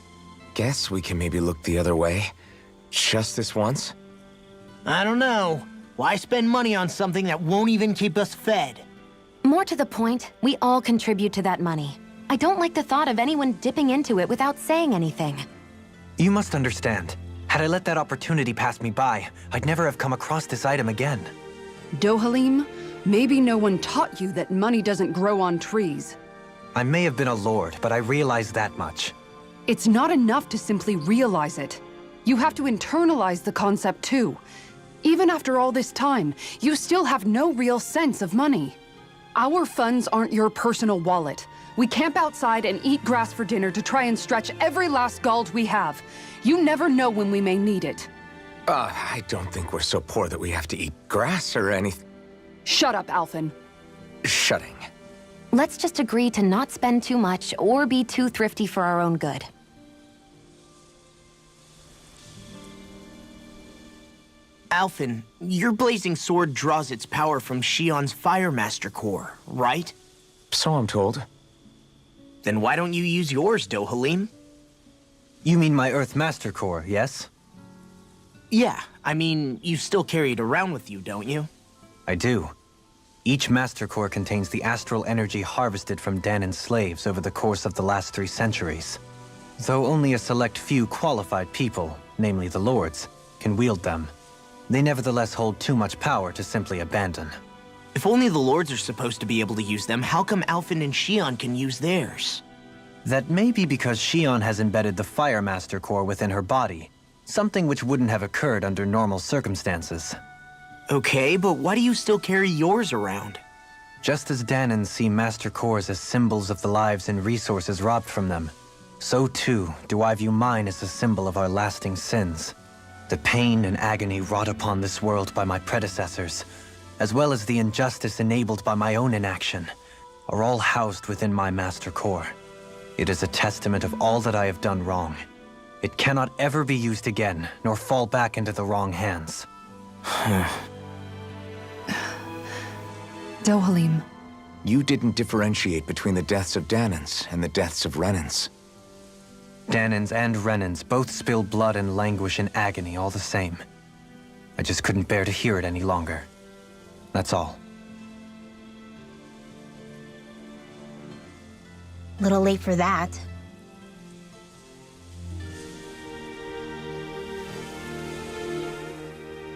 guess we can maybe look the other way. Just this once? I don't know. Why spend money on something that won't even keep us fed? More to the point, we all contribute to that money. I don't like the thought of anyone dipping into it without saying anything. You must understand. Had I let that opportunity pass me by, I'd never have come across this item again. Dohalim, maybe no one taught you that money doesn't grow on trees. I may have been a lord, but I realize that much. It's not enough to simply realize it. You have to internalize the concept too. Even after all this time, you still have no real sense of money. Our funds aren't your personal wallet. We camp outside and eat grass for dinner to try and stretch every last gold we have. You never know when we may need it. I don't think we're so poor that we have to eat grass or anything. Shut up, Alphen. Shutting. Let's just agree to not spend too much or be too thrifty for our own good. Alphen, your blazing sword draws its power from Shion's Fire Master core, right? So I'm told. Then why don't you use yours, Dohalim? You mean my Earth Master Core, yes? Yeah, I mean, you still carry it around with you, don't you? I do. Each Master Core contains the astral energy harvested from Danan's slaves over the course of the last 3 centuries. Though only a select few qualified people, namely the Lords, can wield them, they nevertheless hold too much power to simply abandon. If only the Lords are supposed to be able to use them, how come Alphen and Xion can use theirs? That may be because Xion has embedded the Fire Master Core within her body, something which wouldn't have occurred under normal circumstances. Okay, but why do you still carry yours around? Just as Danans see Master Cores as symbols of the lives and resources robbed from them, so too do I view mine as a symbol of our lasting sins. The pain and agony wrought upon this world by my predecessors, as well as the injustice enabled by my own inaction, are all housed within my Master Core. It is a testament of all that I have done wrong. It cannot ever be used again, nor fall back into the wrong hands. Dohalim. You didn't differentiate between the deaths of Danans and the deaths of Renans. Danans and Renans both spill blood and languish in agony all the same. I just couldn't bear to hear it any longer. That's all. Little late for that.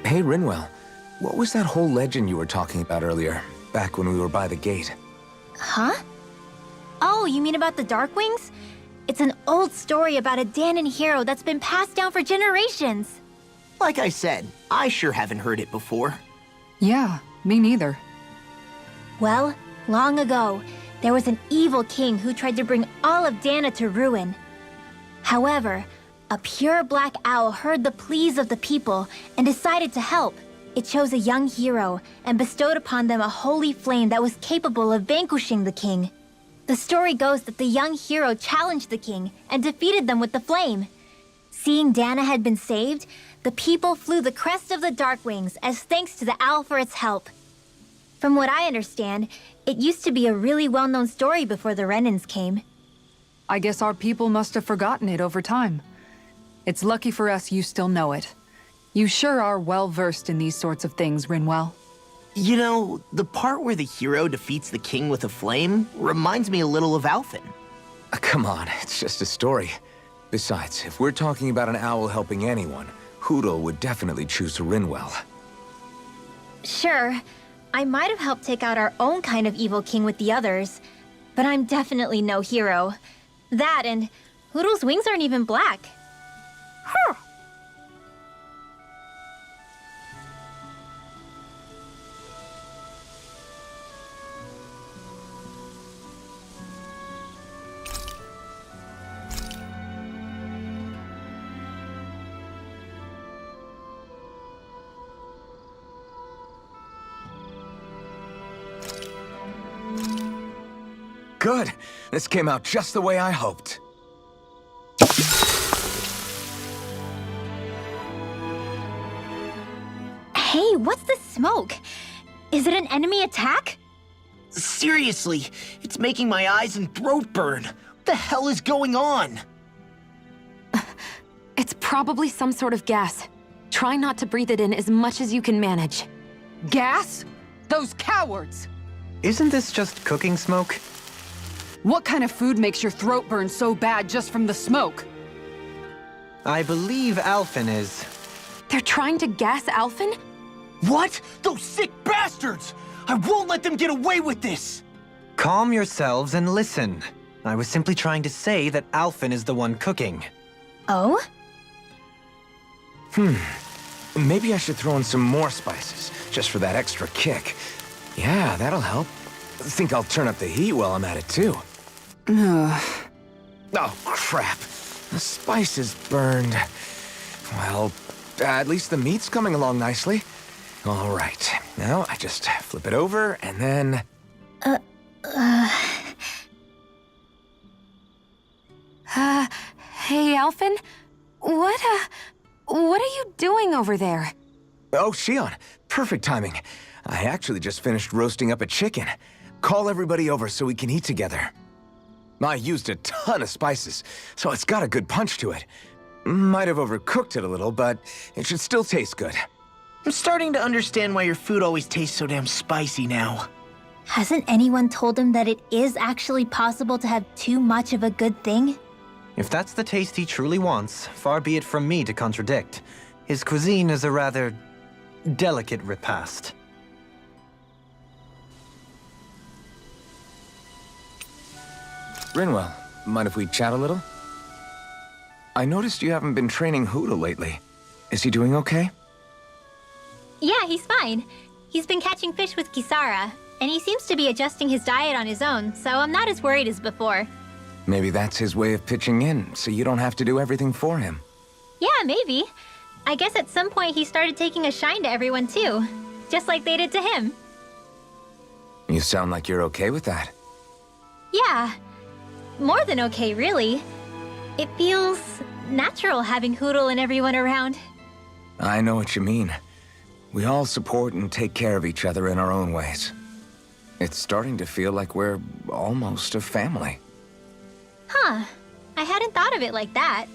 Hey, Rinwell. What was that whole legend you were talking about earlier, back when we were by the gate? Huh? Oh, you mean about the Darkwings? It's an old story about a Danan hero that's been passed down for generations. Like I said, I sure haven't heard it before. Yeah, me neither. Well, long ago, there was an evil king who tried to bring all of Dana to ruin. However, a pure black owl heard the pleas of the people and decided to help. It chose a young hero and bestowed upon them a holy flame that was capable of vanquishing the king. The story goes that the young hero challenged the king and defeated them with the flame. Seeing Dana had been saved, the people flew the crest of the Darkwings as thanks to the owl for its help. From what I understand, it used to be a really well-known story before the Renans came. I guess our people must have forgotten it over time. It's lucky for us you still know it. You sure are well-versed in these sorts of things, Rinwell. You know, the part where the hero defeats the king with a flame reminds me a little of Alphen. Come on, it's just a story. Besides, if we're talking about an owl helping anyone, Hootle would definitely choose Rinwell. Sure, I might have helped take out our own kind of evil king with the others, but I'm definitely no hero. That and Hootle's wings aren't even black. Huh. Good. This came out just the way I hoped. Hey, what's the smoke? Is it an enemy attack? Seriously, it's making my eyes and throat burn. What the hell is going on? It's probably some sort of gas. Try not to breathe it in as much as you can manage. Gas? Those cowards! Isn't this just cooking smoke? What kind of food makes your throat burn so bad just from the smoke? I believe Alphen is... They're trying to gas Alphen? What? Those sick bastards! I won't let them get away with this! Calm yourselves and listen. I was simply trying to say that Alphen is the one cooking. Oh? Maybe I should throw in some more spices, just for that extra kick. Yeah, that'll help. Think I'll turn up the heat while I'm at it, too. Oh, crap. The spices burned. Well, at least the meat's coming along nicely. All right. Now, I just flip it over, and then... Hey, Alphen? What are you doing over there? Oh, Xion. Perfect timing. I actually just finished roasting up a chicken. Call everybody over so we can eat together. I used a ton of spices, so it's got a good punch to it. Might have overcooked it a little, but it should still taste good. I'm starting to understand why your food always tastes so damn spicy now. Hasn't anyone told him that it is actually possible to have too much of a good thing? If that's the taste he truly wants, far be it from me to contradict. His cuisine is a rather delicate repast. Rinwell, mind if we chat a little? I noticed you haven't been training Hoodle lately. Is he doing okay? Yeah, he's fine. He's been catching fish with Kisara, and he seems to be adjusting his diet on his own, so I'm not as worried as before. Maybe that's his way of pitching in, so you don't have to do everything for him. Yeah, maybe. I guess at some point he started taking a shine to everyone too, just like they did to him. You sound like you're okay with that. Yeah, more than okay, really. It feels natural having Hoodle and everyone around. I know what you mean. We all support and take care of each other in our own ways. It's starting to feel like we're almost a family. Huh, I hadn't thought of it like that.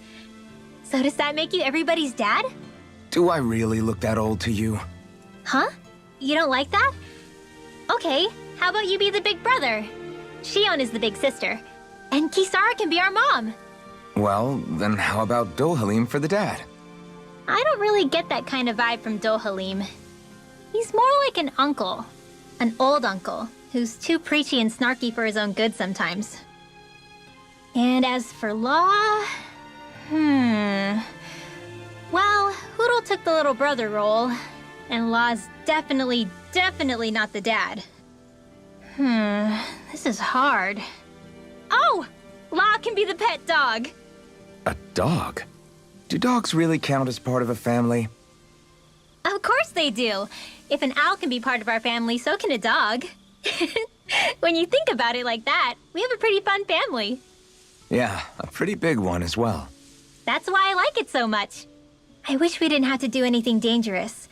So does that make you everybody's dad? Do I really look that old to you? Huh? You don't like that? Okay, how about you be the big brother? Shion is the big sister, and Kisara can be our mom. Well, then how about Dohalim for the dad? I don't really get that kind of vibe from Dohalim. He's more like an uncle. An old uncle, who's too preachy and snarky for his own good sometimes. And as for Law... Well, Hoodle took the little brother role, and Law's definitely not the dad. This is hard. Oh! Law can be the pet dog! A dog? Do dogs really count as part of a family? Of course they do! If an owl can be part of our family, so can a dog. When you think about it like that, we have a pretty fun family. Yeah, a pretty big one as well. That's why I like it so much. I wish we didn't have to do anything dangerous.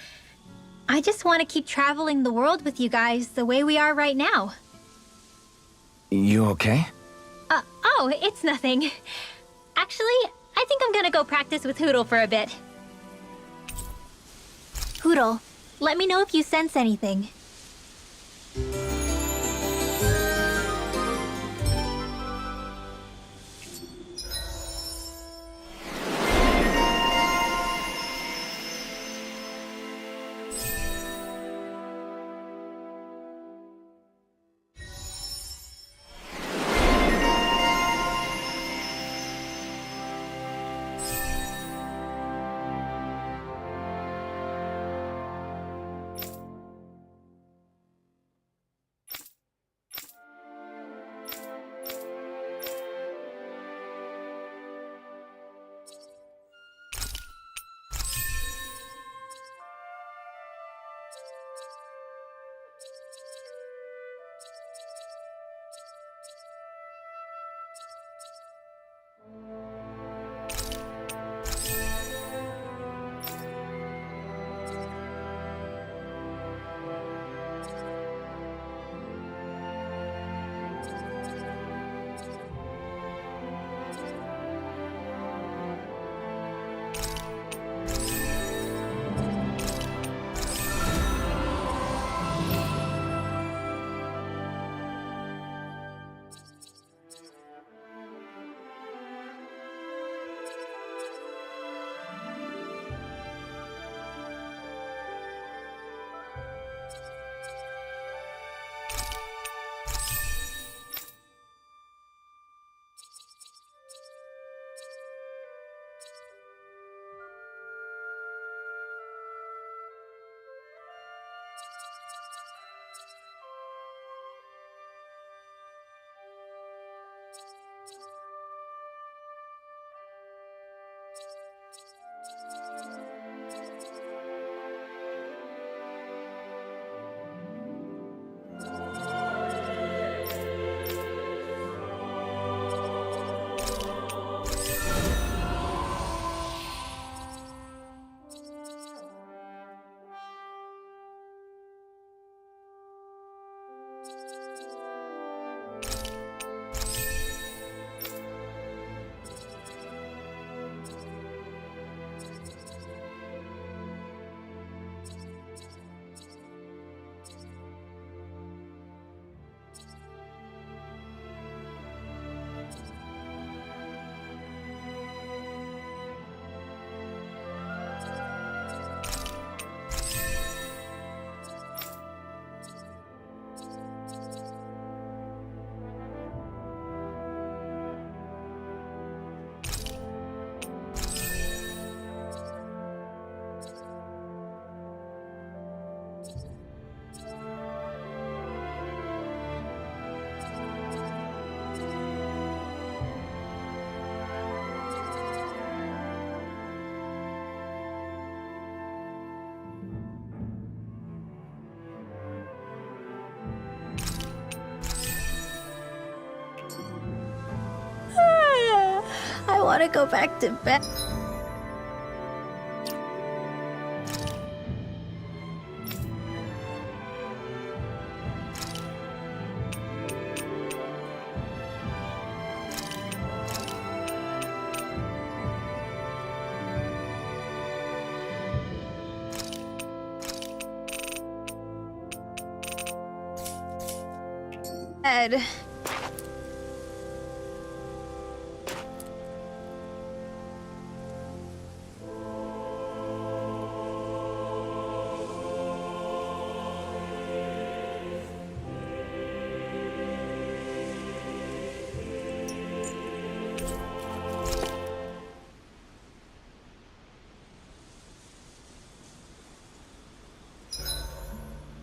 I just want to keep traveling the world with you guys the way we are right now. You okay? Oh, it's nothing. Actually, I think I'm gonna go practice with Hoodle for a bit. Hoodle, let me know if you sense anything. want to go back to bed. Ed.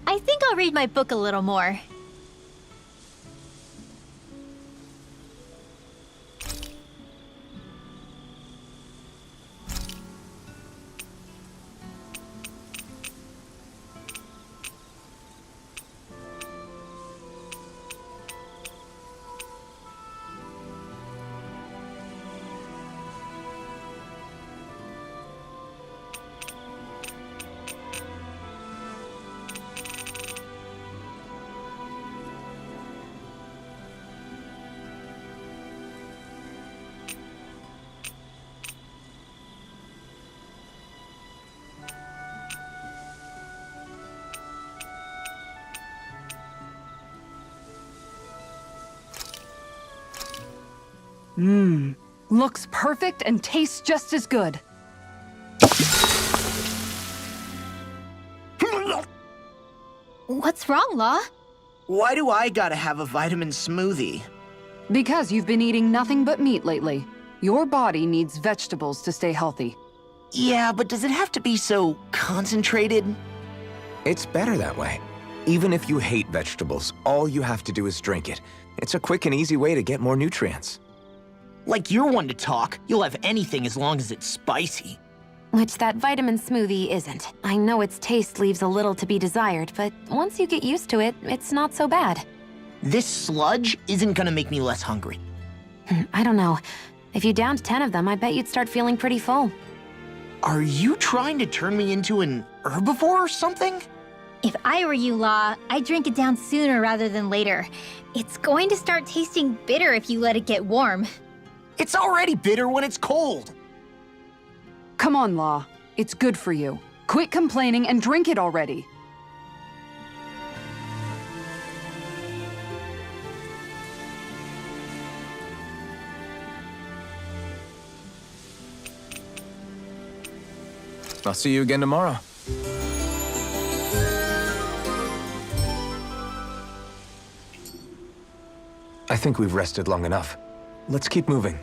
I think I'll read my book a little more. Looks perfect and tastes just as good. What's wrong, Law? Why do I gotta have a vitamin smoothie? Because you've been eating nothing but meat lately. Your body needs vegetables to stay healthy. Yeah, but does it have to be so concentrated? It's better that way. Even if you hate vegetables, all you have to do is drink it. It's a quick and easy way to get more nutrients. Like you're one to talk. You'll have anything as long as it's spicy. Which that vitamin smoothie isn't. I know its taste leaves a little to be desired, but once you get used to it, it's not so bad. This sludge isn't gonna make me less hungry. I don't know. If you downed 10 of them, I bet you'd start feeling pretty full. Are you trying to turn me into an herbivore or something? If I were you, Law, I'd drink it down sooner rather than later. It's going to start tasting bitter if you let it get warm. It's already bitter when it's cold. Come on, Law. It's good for you. Quit complaining and drink it already. I'll see you again tomorrow. I think we've rested long enough. Let's keep moving.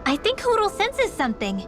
I think Hoodle senses something.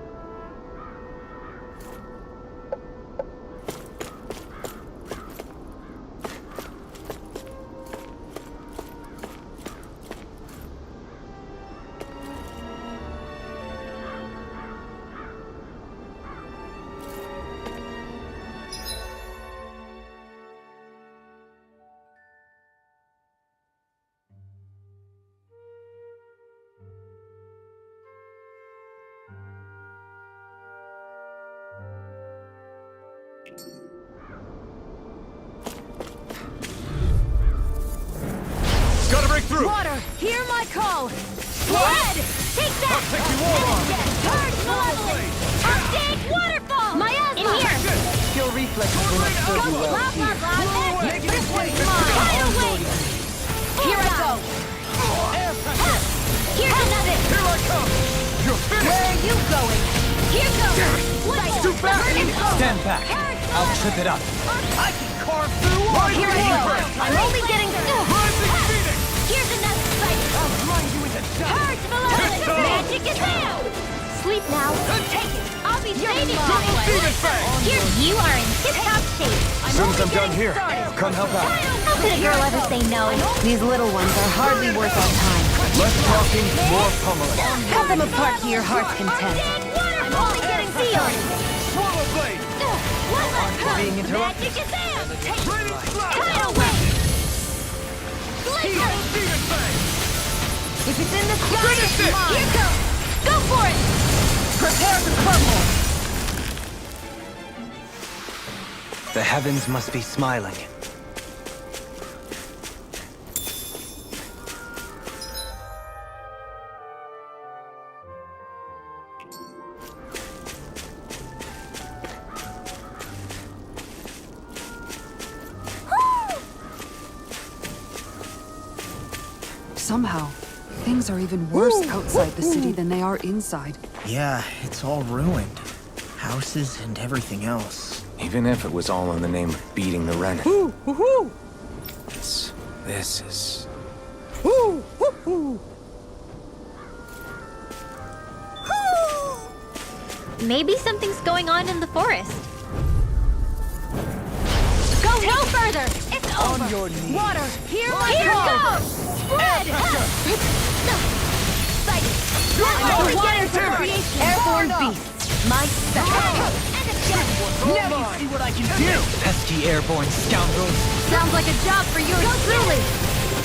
Gotta break through! Water, hear my call! Red! Take that! Take you all on! Purge malevolence! Update waterfall! Miasma! In here! Skill reflexes will not serve you well. Blah, blah, blah. Make This one's mine! Tidal wave! Here I go! Air pressure! Here's another! Here I come! You're finished! Where are you going? Here goes! Too fast! Stand back. I'll trip it up. I can carve through all Here I go! I'm only getting... Rising Phoenix! Here's another sight! I'll grind you into dust! Purge malevolence! Magic is out! Sleep now. Take it! I'll be saving you! Demon Fang! Here, you are in tip-top shape! As soon as I'm done here, come help out. How could a girl ever say no? These little ones are hardly worth our time. Less talking, more pummeling. Cut them apart to your heart's content. I'm only getting sealed! Swallow blade! Being interrupted. Magic is out! Training slash! Tidal wave! Heal! Demon Fang! If it's in the sky, Finish it's it! mine. Here goes! Go for it! Prepare to crumble. The heavens must be smiling. Somehow, things are even worse outside the city than they are inside. Yeah, it's all ruined. Houses and everything else. Even if it was all in the name of beating the Renin. This is... Maybe something's going on in the forest. Go no further! It's over! On your knees. Water! Here goes! Spread! Sighted! The Only waters getting are creation! airborne beasts. My special. And a death! Now you see what I can do! Pesky airborne scoundrels. Sounds like a job for yours truly.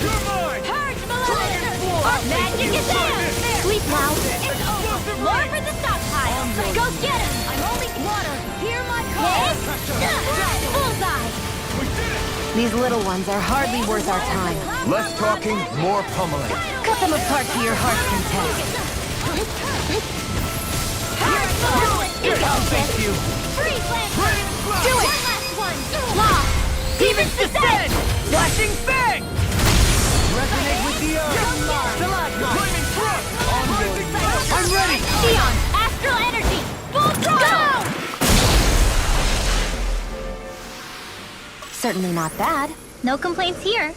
You're mine! Purge malevolence! Our magic is there! Sleep now. It's over! More for the stockpile! Go get him! I'm only water! Hear my call! Bullseye! These little ones are hardly worth our time. Less talking, more pummeling. Cut them apart to your heart's content. Thank you! Freeze Lancer! Do it! One last one! Law! Demons descend! Flashing Fang! Resonate with the earth! Stalagmite! Flaming thrust! I'm ready! Neon! Astral energy! Full throttle! Certainly not bad. No complaints here.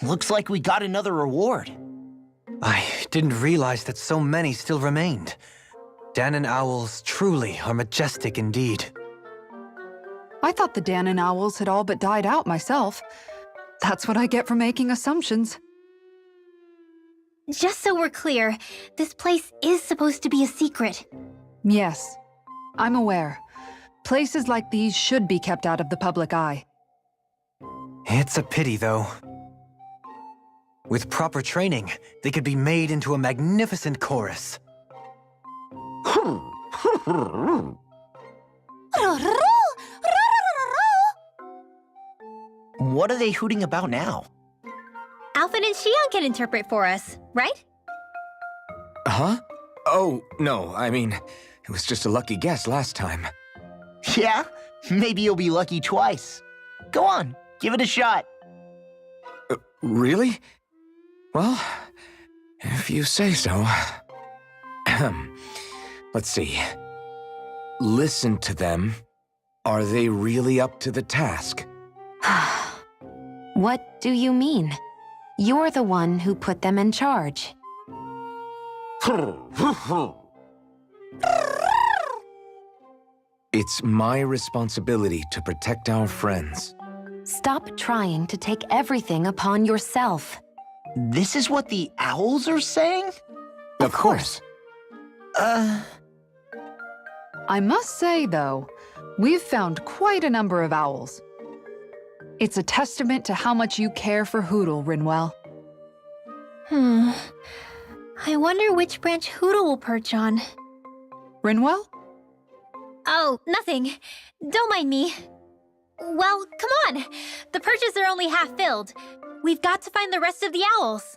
Looks like we got another reward. I didn't realize that so many still remained. Danon owls truly are majestic indeed. I thought the Danon owls had all but died out myself. That's what I get for making assumptions. Just so we're clear, this place is supposed to be a secret. Yes, I'm aware. Places like these should be kept out of the public eye. It's a pity, though. With proper training, they could be made into a magnificent chorus. What are they hooting about now? Alphen and Xion can interpret for us, right? Huh? Oh, no, I mean, it was just a lucky guess last time. Yeah? Maybe you'll be lucky twice. Go on, give it a shot. Really? Well, if you say so. Let's see. Listen to them. Are they really up to the task? What do you mean? You're the one who put them in charge. It's my responsibility to protect our friends. Stop trying to take everything upon yourself. This is what the owls are saying? Of course. I must say, though, we've found quite a number of owls. It's a testament to how much you care for Hootle, Rinwell. I wonder which branch Hootle will perch on. Rinwell? Oh, nothing. Don't mind me. Well, come on. The perches are only half filled. We've got to find the rest of the owls.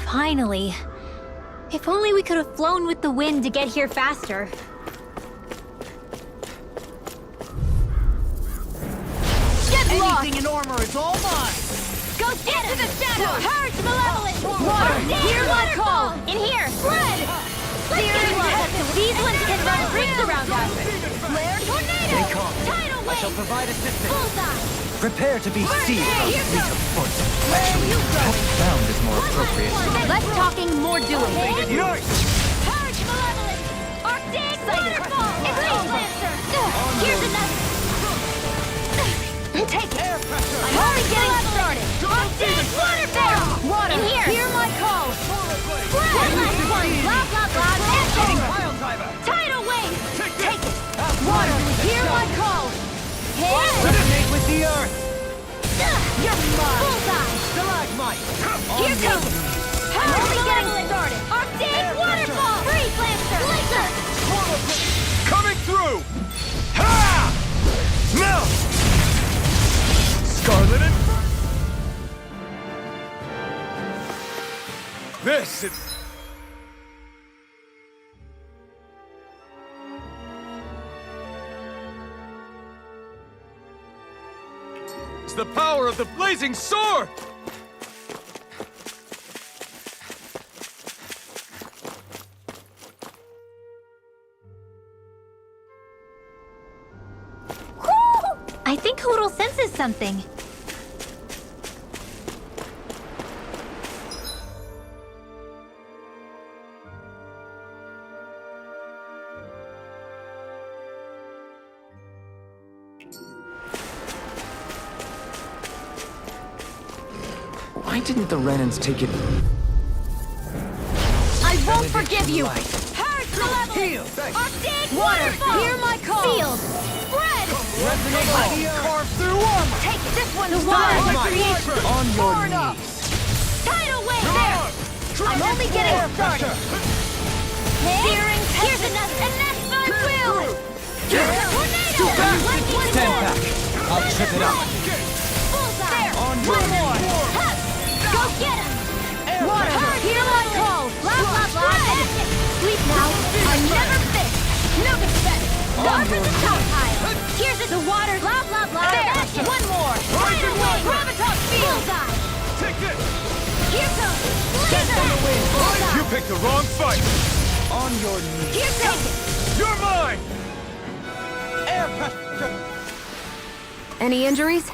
Finally. If only we could have flown with the wind to get here faster. Get lost! Anything in armor is all mine! Go get him! The shadow! Purge malevolence! Water! Hear my call! In here! Spread! Searing tempest! These ones can run rings around us! Flare tornado! Stay calm. Tidal I shall wave! provide assistance. Bullseye! Prepare to be sealed. Here Fleet goes. of foot. Where are you going? Found is more appropriate. Less talking, more doing. Purge malevolence! Arctic waterfall! It's Lancer! Here's another! Take it! I'm only getting started! Arctic waterfall! Water! In here! Hear my call! Spread! One last one! Blah, blah, blah! Echo! Tidal wave! Take it! Water! Hear my call! Resonate with the earth. You're mine! Bullseye! Stalagmite. Here comes! I'm only getting started! Arctic waterfall! Freeze Lancer! Laser! Coming through! Ha! Melt! Scarlet and... This is... It's the power of the blazing sword! I think Hootle senses something. Why didn't the Renans take it? I won't forgive you! Purge malevolence! Arctic waterfall! Hear my call! Sealed! Spread! Carve through armor! Take it! This one's The mine! water! On your knees! Tidal wave! There! I'm only getting started! Searing Here's another! And that's fun too! Tornado! Lightning Stand storm! back. I'll trip it up. Bullseye! On your One more! Hup! Go get him! Water! Hear my call! Blah, blah, blah! Sleep now! I'm never finished! No defense! Start from the top pile! Here's the water! Blah, blah, blah! There! One more! Tidal wave! Graviton field! Bullseye! Take it! Here comes! Get down the wind! You picked the wrong fight! On your knees. Here comes! You're mine! Air pressure. Any injuries?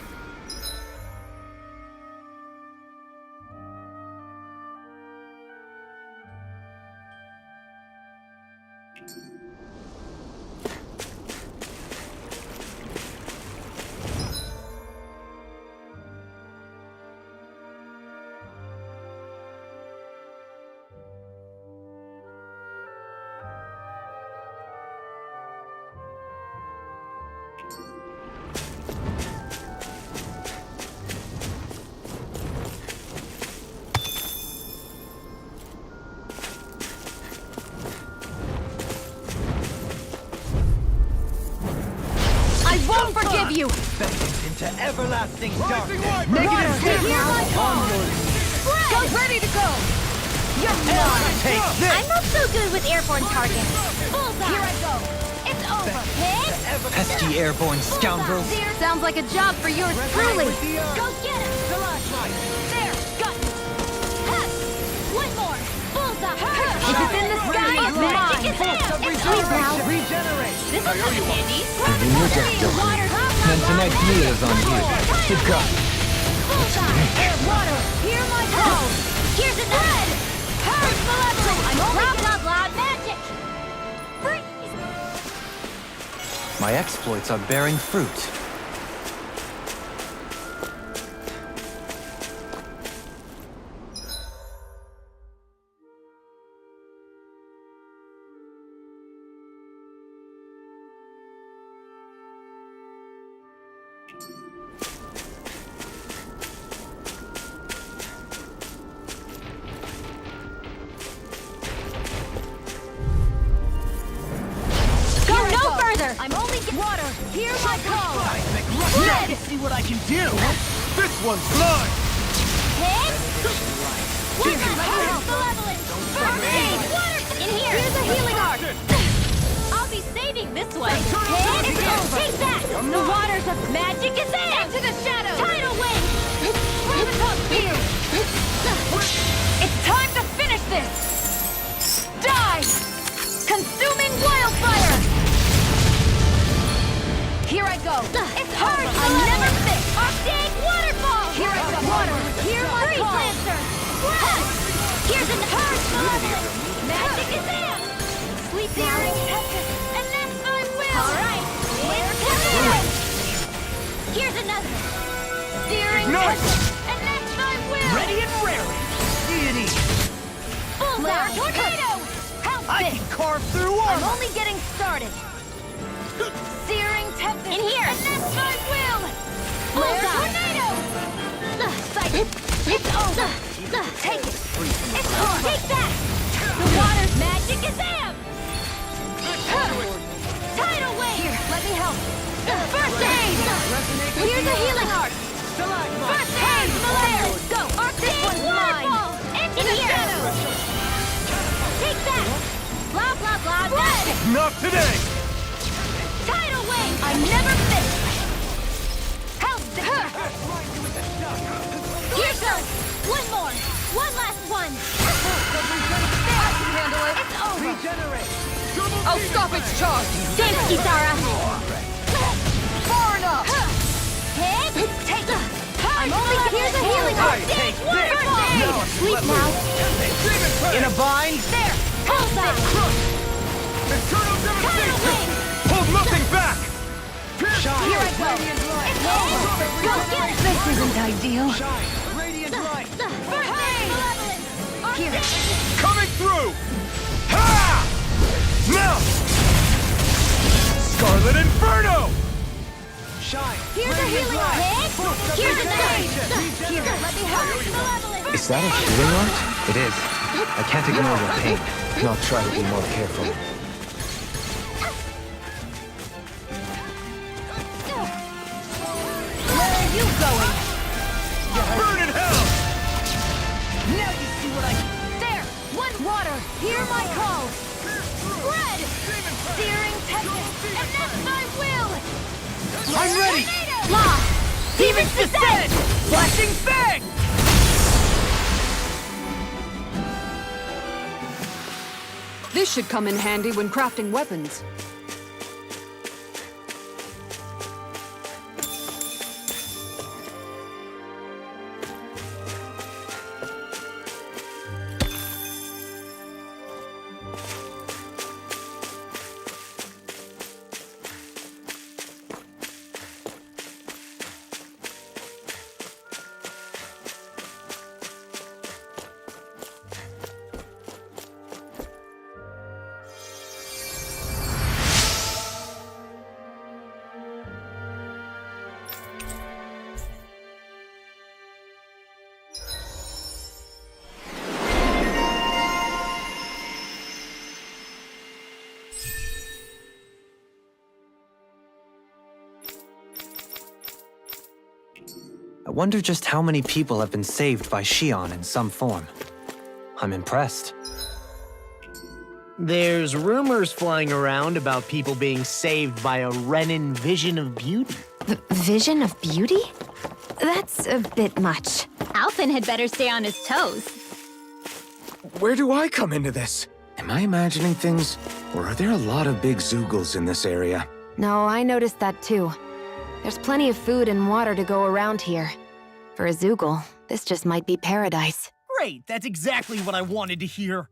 Won't forgive you! Into everlasting darkness. Negative hear my call! Go ready to go! You're mine! Take this. I'm not so good with airborne targets. Bullseye! Here I go! It's over! Hit! Pesky airborne scoundrels. Sounds like a job for yours truly! Go get it! There! Got it! Ha! One more! Bullseye! If it's in the sky, it's magic is in! It's over now! Regenerate. This is something handy! Then tonight's meal is on you. Good God. Bullseye! Air, water! Hear my call! Here's a red! Purge malevolence! I'm blah blah blah magic! Freeze! My exploits are bearing fruit. I'm only getting water. Hear my call. Now you see what I can do. This one's mine! Hit. One last malevolence. First aid. Water in here. Here's a healing art. I'll be saving this one. Hit. It's over. Take that. The waters of magic is in. Into the shadows. Tidal wave. Through the top spear. It's time to finish this. Die. Consuming wildfire. Here I go! It's hard! I'm never fit! Arctic waterfall! Here I go! Water! Hear my call! Lancer! Here's an hard malevolence! Magic is in! Sleep daring tempest! And that's my will! Alright! Here's another! Searing tempest! And that's my will! Ready and raring. Deity. Bullseye! Tornado! Help I this! can carve through I'm armor. only getting started! Searing tempest! In here! And that's my will! Bullseye! Tornado! It's over! Take it! It's over! Take that! The water's magic is in! Tidal wave! Here, let me help! First aid! Here's a healing art! First aid! Let's go! Arctic waterfall! In here! Take that! Blah, blah, blah, magic! Not today! Tidal wave! I'm never finished! Help this! Here goes! One more! One last one! There! I can handle it! It's over! Regenerate. I'll stop its charge! Thanks, Kisara! Far enough! Hit! Take it! I'm only here's a healing art! Take this. Waterfall! Sleep now! In a bind. There! Bullseye! Eternal Tidal devastation! wave! Hold nothing back! Here I go! It's over! Go get it! This isn't ideal. Radiant light. First aid! Malevolence! Here. Coming through! Ha! Now! Scarlet Inferno! Shine. Here's a healing art! Here's a knife! Here, let me help! Malevolence! Is that a healing art? It is. I can't ignore your pain. And I'll try to be more careful. Where are you going? Burn in hell! Now you see what I can. There! One water! Hear my call! Red! Searing tempest! And that's my will! I'm ready. Law! Demon's descent! Flashing fang. This should come in handy when crafting weapons. I wonder just how many people have been saved by Shion in some form. I'm impressed. There's rumors flying around about people being saved by a Renin vision of beauty. Vision of beauty? That's a bit much. Alphen had better stay on his toes. Where do I come into this? Am I imagining things? Or are there a lot of big Zoogles in this area? No, I noticed that too. There's plenty of food and water to go around here. For a Zoogle, this just might be paradise. Great, that's exactly what I wanted to hear.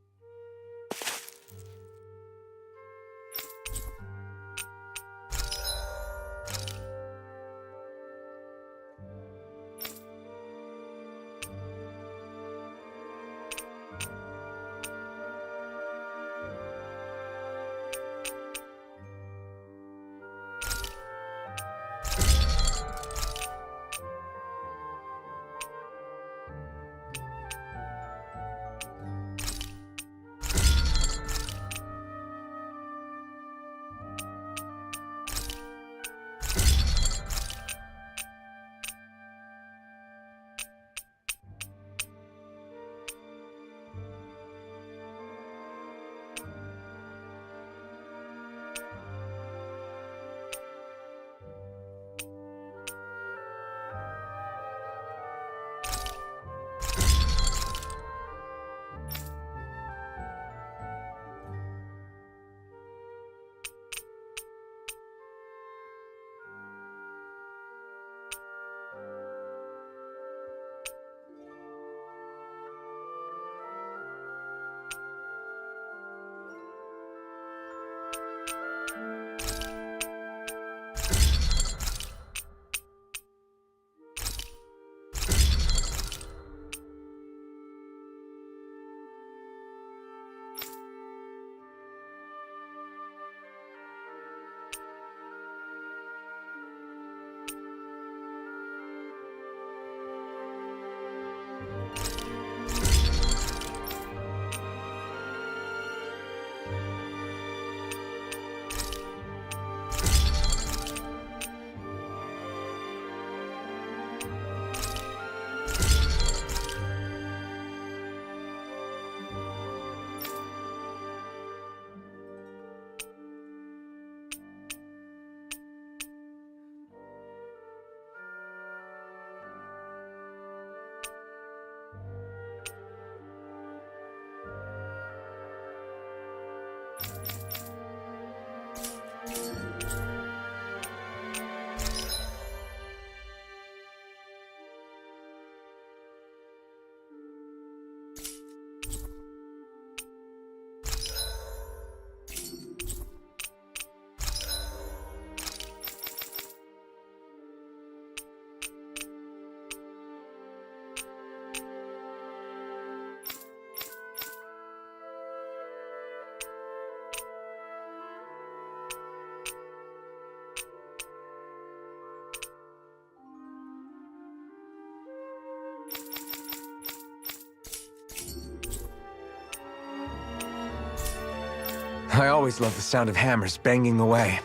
I always love the sound of hammers banging away.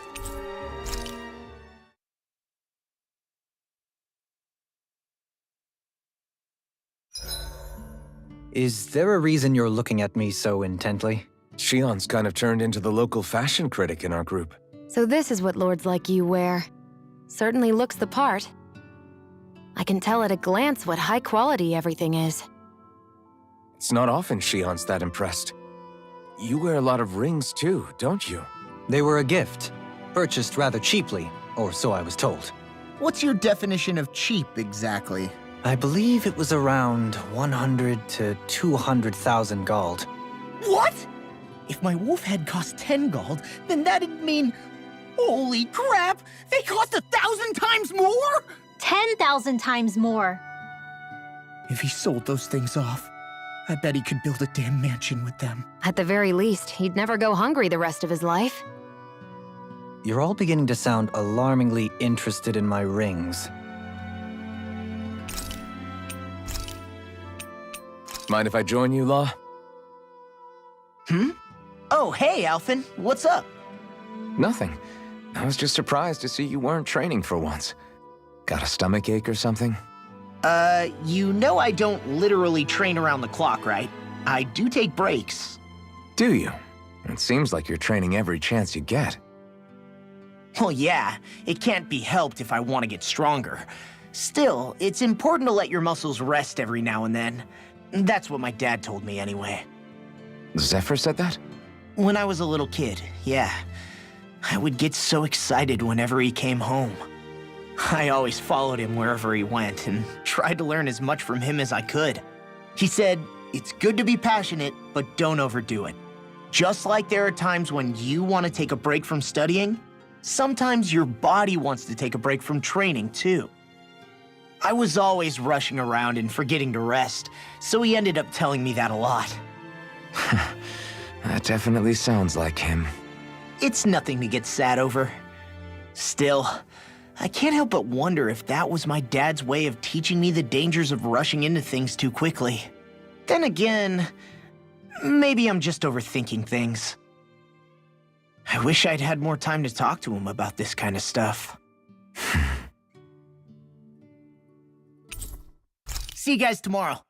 Is there a reason you're looking at me so intently? Shion's kind of turned into the local fashion critic in our group. So this is what lords like you wear. Certainly looks the part. I can tell at a glance what high quality everything is. It's not often Shion's that impressed. you wear a lot of rings too, don't you? They were a gift, purchased rather cheaply, or so I was told. What's your definition of cheap, exactly? I believe it was around 100 to 200,000 gold. What? If my wolf head cost 10 gold, then that'd mean... Holy crap! They cost 1,000 times more?! 10,000 times more. If he sold those things off, I bet he could build a damn mansion with them. At the very least, he'd never go hungry the rest of his life. You're all beginning to sound alarmingly interested in my rings. Mind if I join you, Law? Oh, hey, Alphen. What's up? Nothing. I was just surprised to see you weren't training for once. Got a stomach ache or something? You know I don't literally train around the clock, right? I do take breaks. Do you? It seems like you're training every chance you get. Well, yeah, it can't be helped if I want to get stronger. Still, it's important to let your muscles rest every now and then. That's what my dad told me anyway. Zephyr said that? When I was a little kid, yeah. I would get so excited whenever he came home. I always followed him wherever he went and tried to learn as much from him as I could. He said, it's good to be passionate, but don't overdo it. Just like there are times when you want to take a break from studying, sometimes your body wants to take a break from training too. I was always rushing around and forgetting to rest, so he ended up telling me that a lot. That definitely sounds like him. It's nothing to get sad over. Still, I can't help but wonder if that was my dad's way of teaching me the dangers of rushing into things too quickly. Then again, maybe I'm just overthinking things. I wish I'd had more time to talk to him about this kind of stuff. See you guys tomorrow.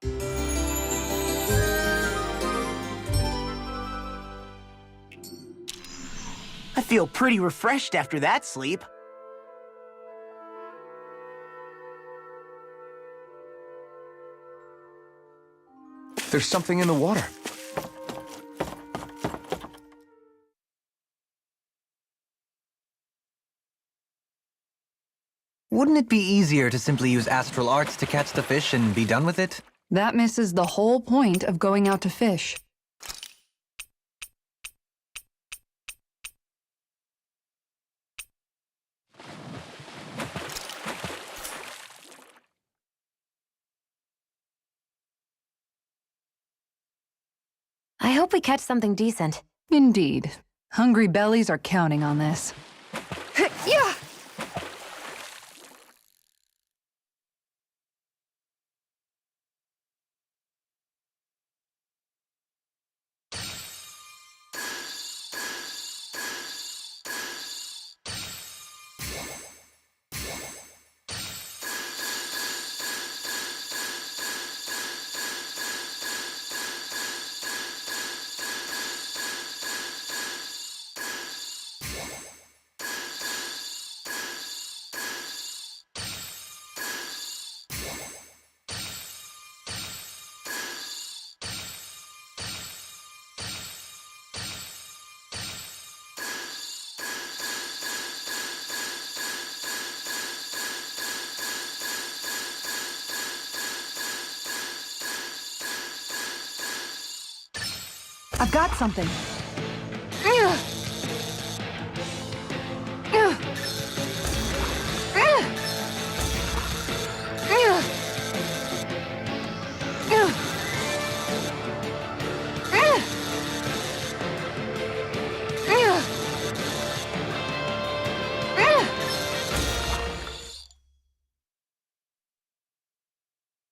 I feel pretty refreshed after that sleep. There's something in the water. Wouldn't it be easier to simply use astral arts to catch the fish and be done with it? That misses the whole point of going out to fish. I hope we catch something decent. Indeed. Hungry bellies are counting on this. Yeah! I've got something.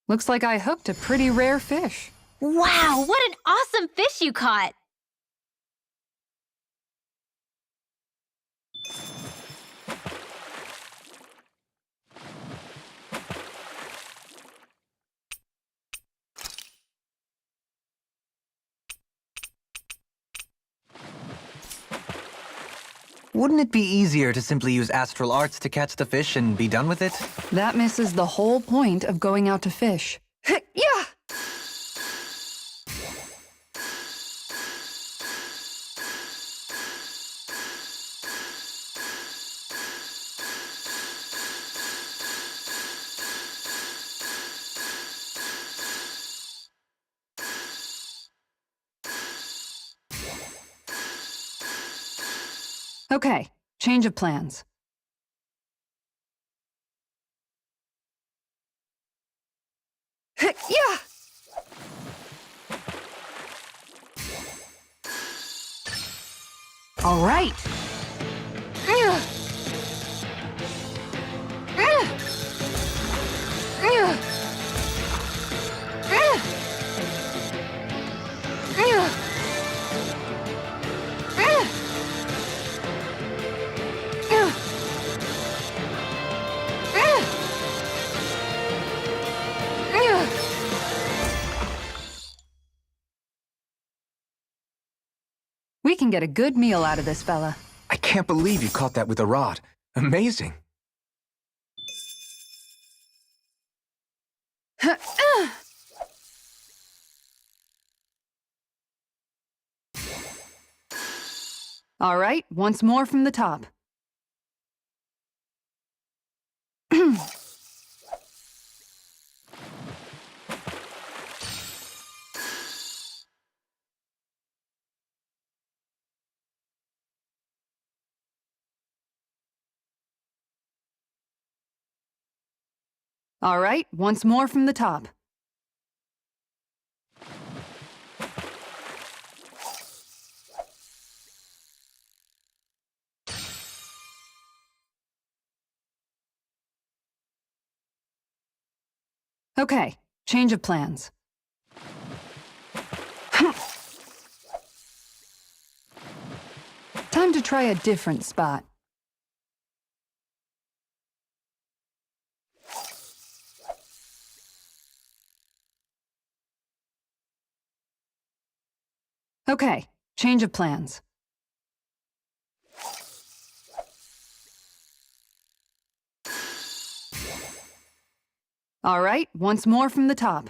Looks like I hooked a pretty rare fish. Wow, what an awesome fish you caught! Wouldn't it be easier to simply use astral arts to catch the fish and be done with it? That misses the whole point of going out to fish. Yeah! Okay, change of plans. Yeah! All right. We can get a good meal out of this fella. I can't believe you caught that with a rod. Amazing. All right, once more from the top. All right, once more from the top. Okay, change of plans. Time to try a different spot. Okay, change of plans. All right, once more from the top.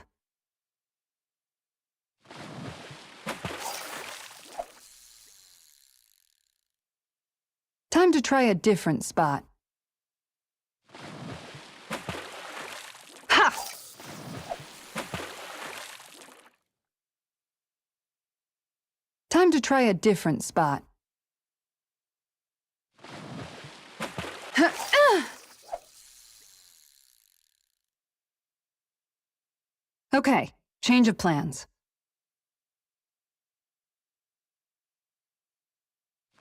Time to try a different spot. Ha! Time to try a different spot. Okay, change of plans.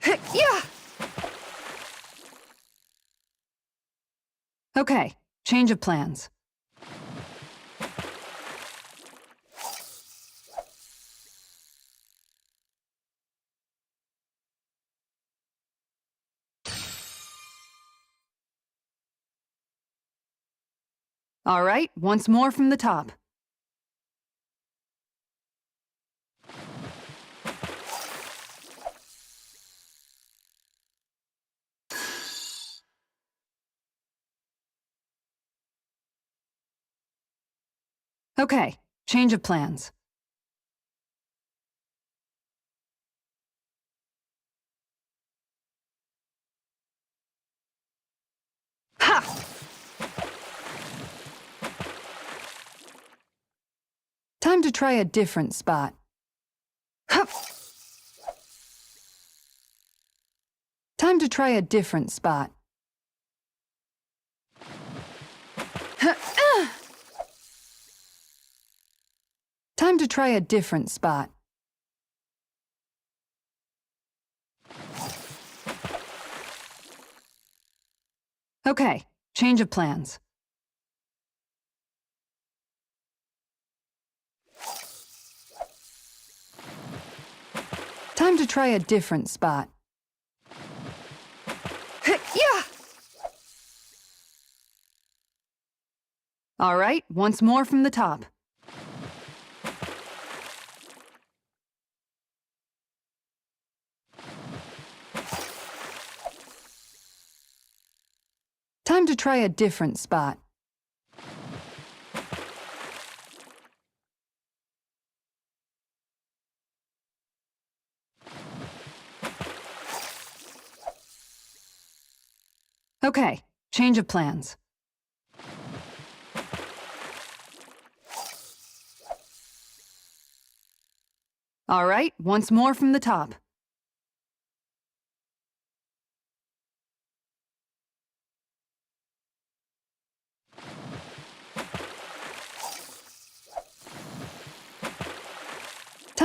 Yeah! Okay, change of plans. All right, once more from the top. Okay, change of plans. Ha! Time to try a different spot. Hup! Time to try a different spot. Time to try a different spot. Okay, change of plans. Time to try a different spot. Yeah! All right, once more from the top. Time to try a different spot. Okay, change of plans. All right, once more from the top.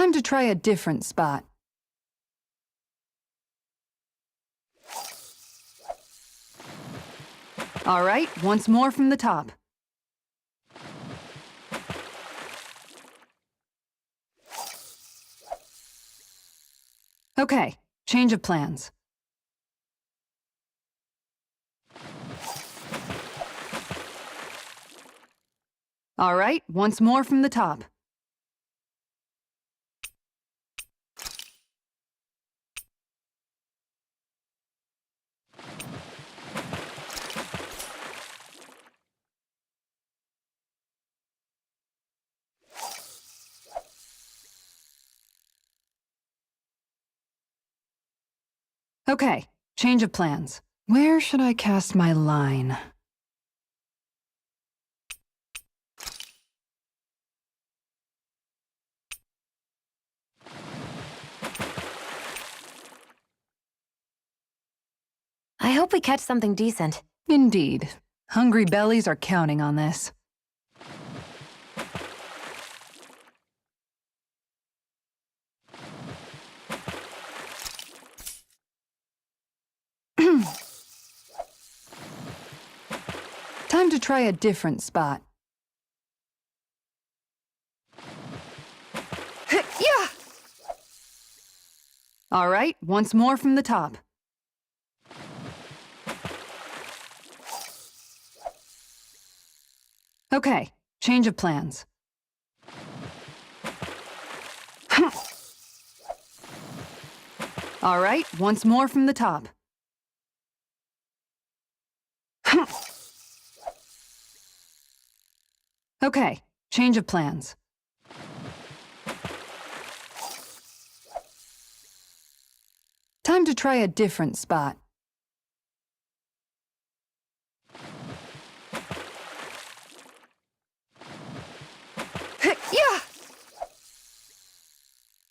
Time to try a different spot. All right, once more from the top. Okay, change of plans. All right, once more from the top. Okay, change of plans. Where should I cast my line? I hope we catch something decent. Indeed. Hungry bellies are counting on this. Time to try a different spot. Yeah! All right, once more from the top. Okay, change of plans. All right, once more from the top. Okay, change of plans. Time to try a different spot. Yeah!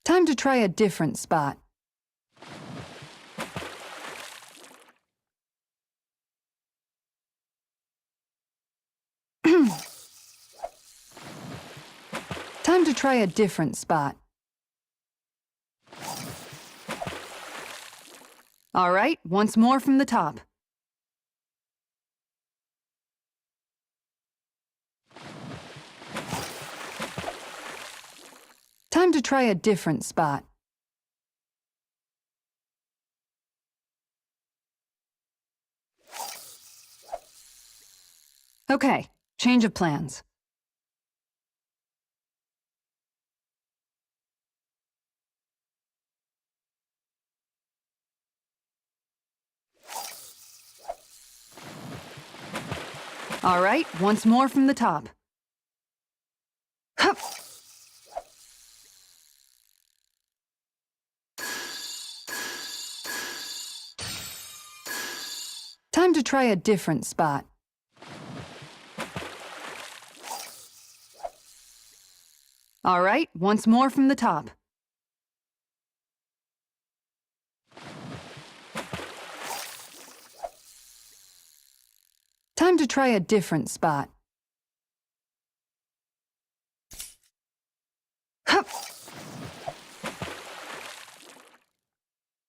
Time to try a different spot. Time to try a different spot. All right, once more from the top. Time to try a different spot. Okay, change of plans. All right, once more from the top. Hup. Time to try a different spot. All right, once more from the top. Time to try a different spot. Hup.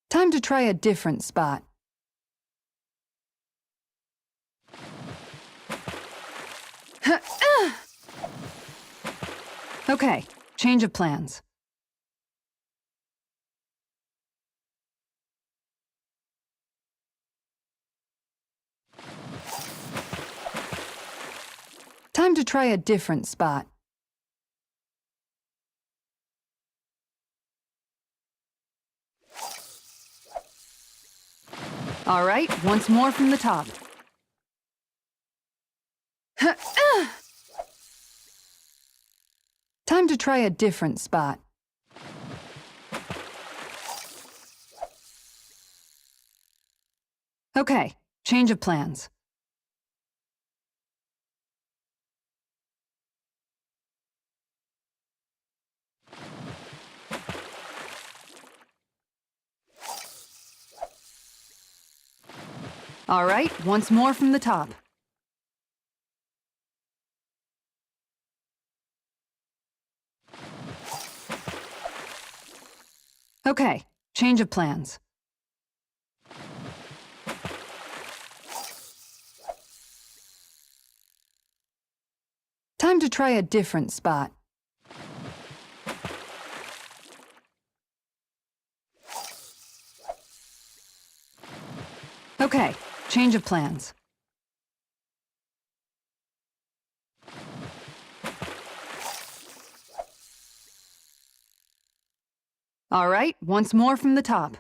Time to try a different spot. Okay, change of plans. Time to try a different spot. All right, once more from the top. Time to try a different spot. Okay, change of plans. All right, once more from the top. Okay, change of plans. Time to try a different spot. Okay, change of plans. All right, once more from the top.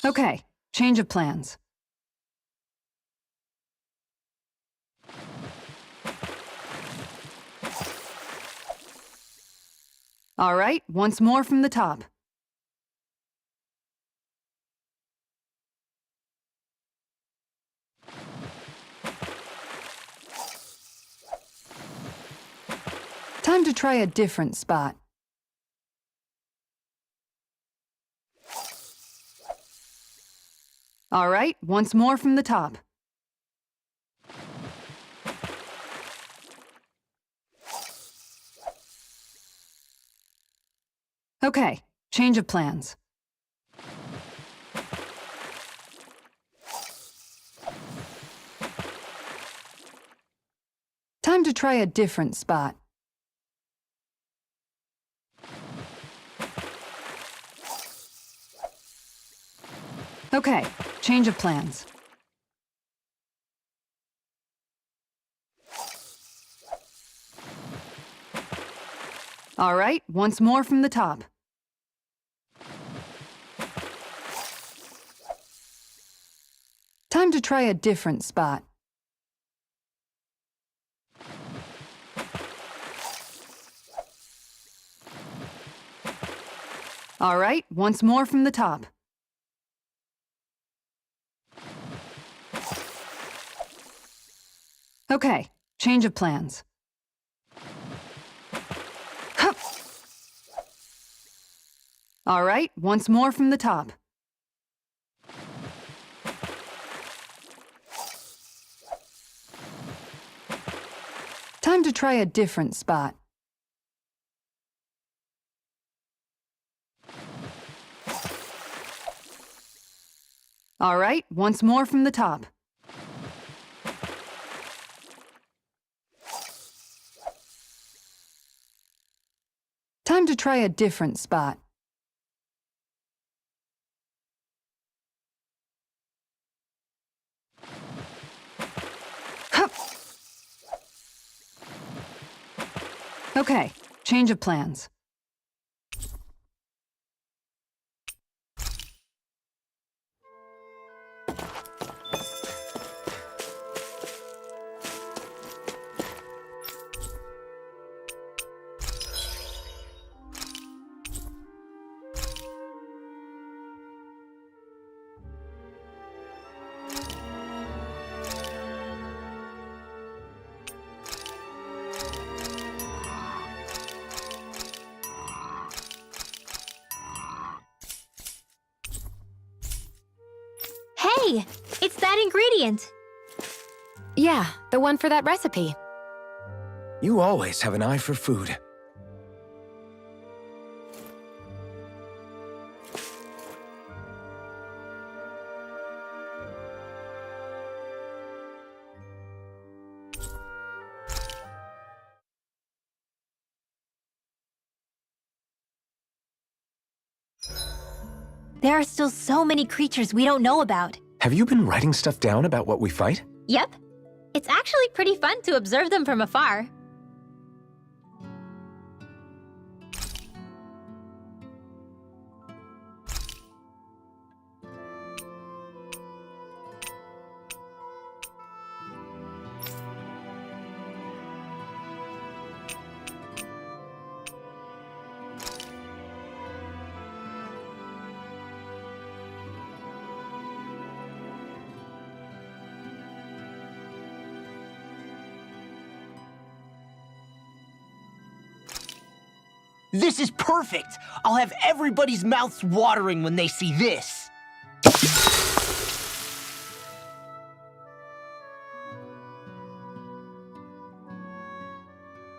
Okay, change of plans. All right, once more from the top. Time to try a different spot. All right, once more from the top. Okay, change of plans. Time to try a different spot. Okay, change of plans. All right, once more from the top. Time to try a different spot. All right, once more from the top. Okay, change of plans. Hup. All right, once more from the top. Time to try a different spot. All right, once more from the top. Time to try a different spot. Hup. Okay, change of plans. Hey! It's that ingredient! Yeah, the one for that recipe. You always have an eye for food. There are still so many creatures we don't know about. Have you been writing stuff down about what we fight? Yep. It's actually pretty fun to observe them from afar. This is perfect! I'll have everybody's mouths watering when they see this.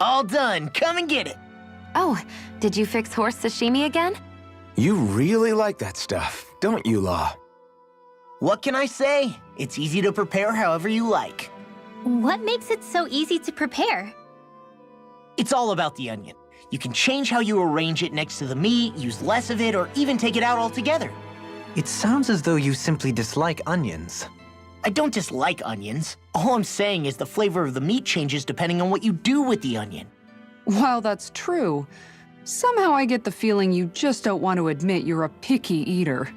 All done. Come and get it. Oh, did you fix horse sashimi again? You really like that stuff, don't you, Law? What can I say? It's easy to prepare however you like. What makes it so easy to prepare? It's all about the onion. You can change how you arrange it next to the meat, use less of it, or even take it out altogether. It sounds as though you simply dislike onions. I don't dislike onions. All I'm saying is the flavor of the meat changes depending on what you do with the onion. While that's true, somehow I get the feeling you just don't want to admit you're a picky eater.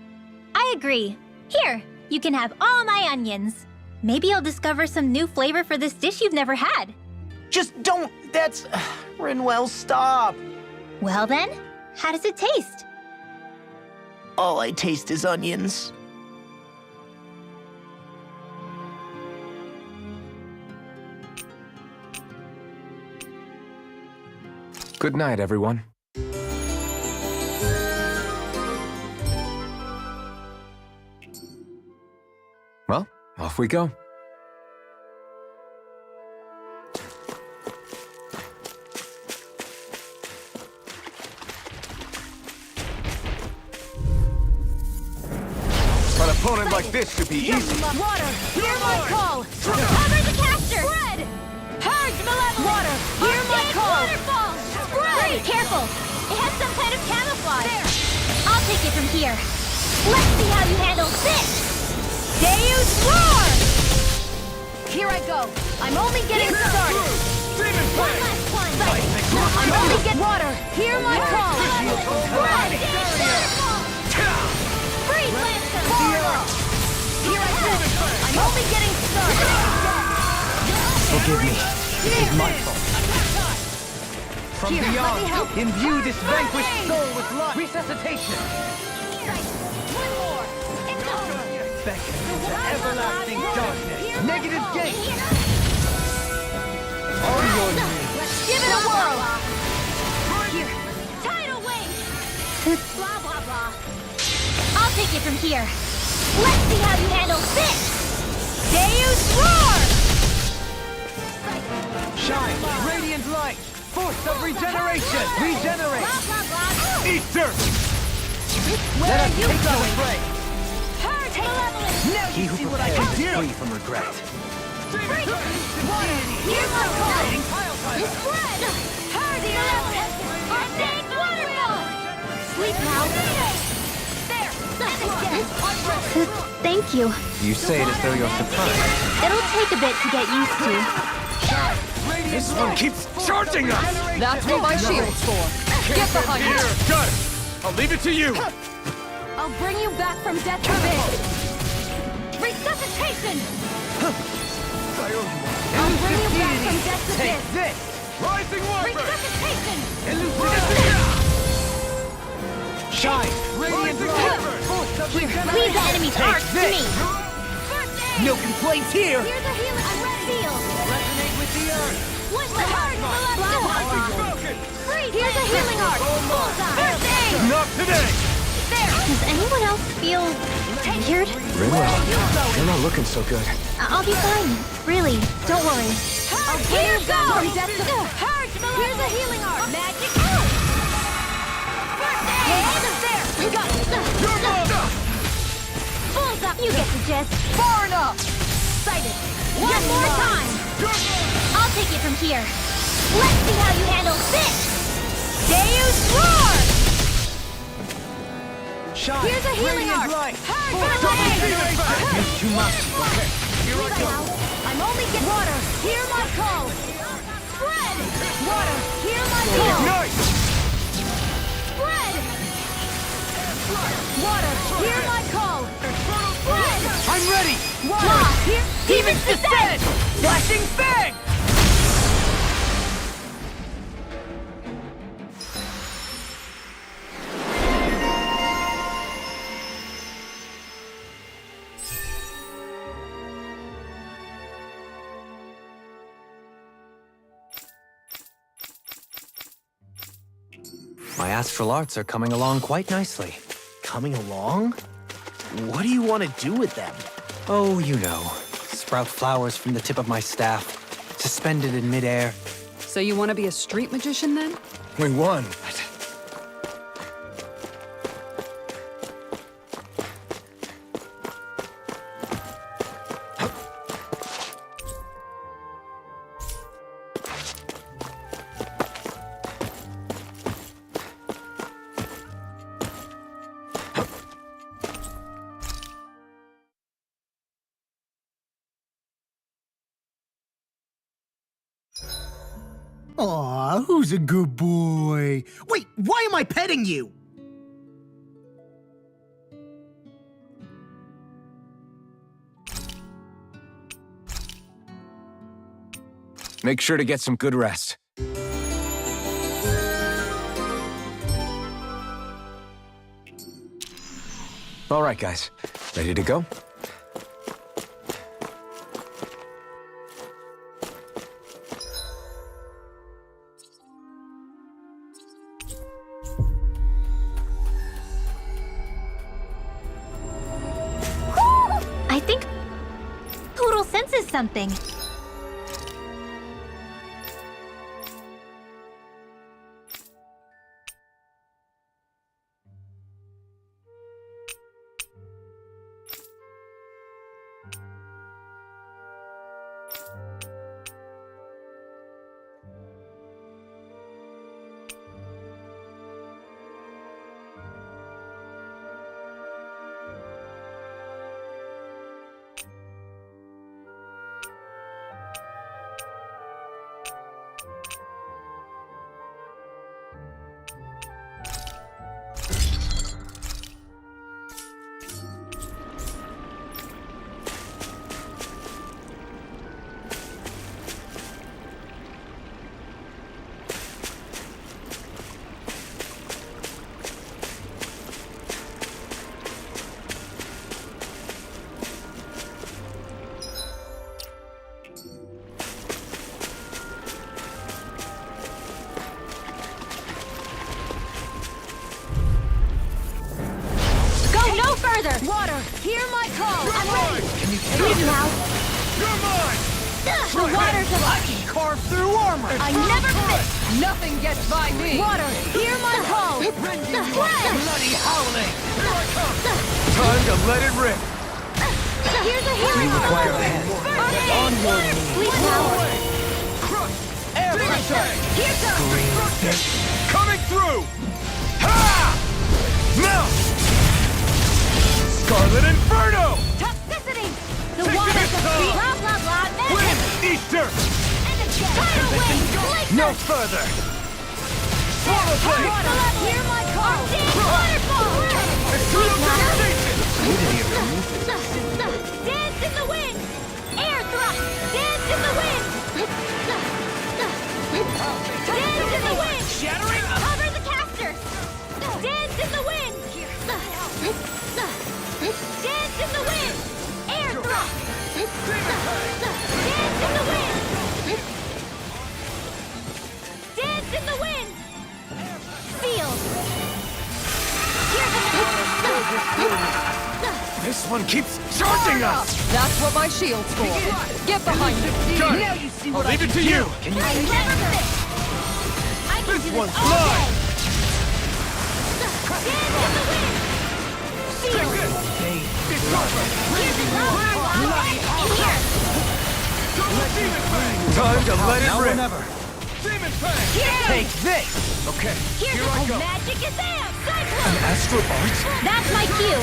I agree. Here, you can have all my onions. Maybe you'll discover some new flavor for this dish you've never had. Just don't. That's. Rinwell, stop. Well then, how does it taste? All I taste is onions. Good night, everyone. Well, off we go. An opponent like this should be easy. Water, hear my call! Cover the caster! Spread! Purge malevolence! Water, hear my call! Waterfall! Spread! Be careful! It has some kind of camouflage! There! I'll take it from here. Let's see how you handle this! Deus Roar! Here I go. I'm only getting started. One last one. I'm only getting water. Hear my call. Spread! Freeze Lancer! Here I go. I'm only getting started. Forgive me. It is my fault. From Here, let me help. beyond, imbue this vanquished soul with life. Resuscitation. One more. It's over. Beckon to everlasting darkness. Negative gate. On your knees. Let's give it a whirl. Here. Tidal wave. Blah, blah, blah. I'll take it from here. Let's see how you handle this. Deus Roar! Shine, radiant light. Force of regeneration. Regenerate. Blah, blah, blah. Easter! Let us take our prey. Purge malevolence. Now he who prepares is free from regret. Water. Hear my call. Spread. Purge malevolence. Ordained waterfall. Sleep now. There. Thank you. You say it as though you're surprised. It'll take a bit to get used to. This one keeps charging us! That's what my shield's for. Get behind me. Here, got it! I'll leave it to you! I'll bring you back from death to bed. Resuscitation! I'll bring you back from death to Take bed. this! Rising Wyvern! Resuscitation! Shine, radiant light. Force of regeneration. Leave the enemy's arcs to me. No complaints here. Here's a healing seal. Resonate with the earth. One heart, blah, blah, blah. Here's a healing arc. Bullseye. First aid. Not today! There. Does anyone else feel weird? Rinwell, you're not looking so good. I'll be fine. Really, don't worry. Here you go. From death to here's a healing arc. Magic. First aid. There. You got it. Bullseye. You get the gist. Far enough. Sighted. One more time. I'll take it from here. Let's see how you handle this. Deus Roar! Shine, Here's a healing radiant arc. light. First aid. Use too much. Here I go. I'm only getting water. Hear my call. Spread. Water. Hear my call. Ignite! Spread. Water. Hear my call. Spread. I'm ready. Water. Here. Demon's descent. Flashing fang! My astral arts are coming along quite nicely. Coming along? What do you want to do with them? Oh, you know. Sprout flowers from the tip of my staff, suspended in midair, So you want to be a street magician then? We won. Aw, who's a good boy? Wait, why am I petting you? Make sure to get some good rest. All right, guys. Ready to go? I think Poodle senses something. No further! Water, hear my call! I'm ready! Please now! You're mine! The waters of... I can carve through armor! I never miss! Nothing gets by me! Water, hear my call! Bloody howling! Time to let it rip. Here's a healing require a hand. On your Please now! Air pressure! Here comes! Coming through! Ha! Now! Scarlet Inferno! Toxicity! The waters of blah blah blah Wind! madness! Eat dirt! Tidal wave! No further. Swallow blade! Hear my call! Waterfall! Dance in the wind! Air thrust! Dance in the wind! Dance in the wind! Shattering! Cover the casters! Dance in the wind! Dance in the wind! Air thrust! Dance in the wind! Dance in the wind! Field! This one keeps charging us! That's what my shield's for. Get behind me. Got Now it! you see I'll what leave it to you! I never miss! I can This do one's this all mine! day! Dance in the wind! Field! It's over! Here's the Here! Time to let it rip. Demon Fang! Here! Take this! Okay, Here's here I the go. magic is there! Cyclone! Astral Art? That's my cue!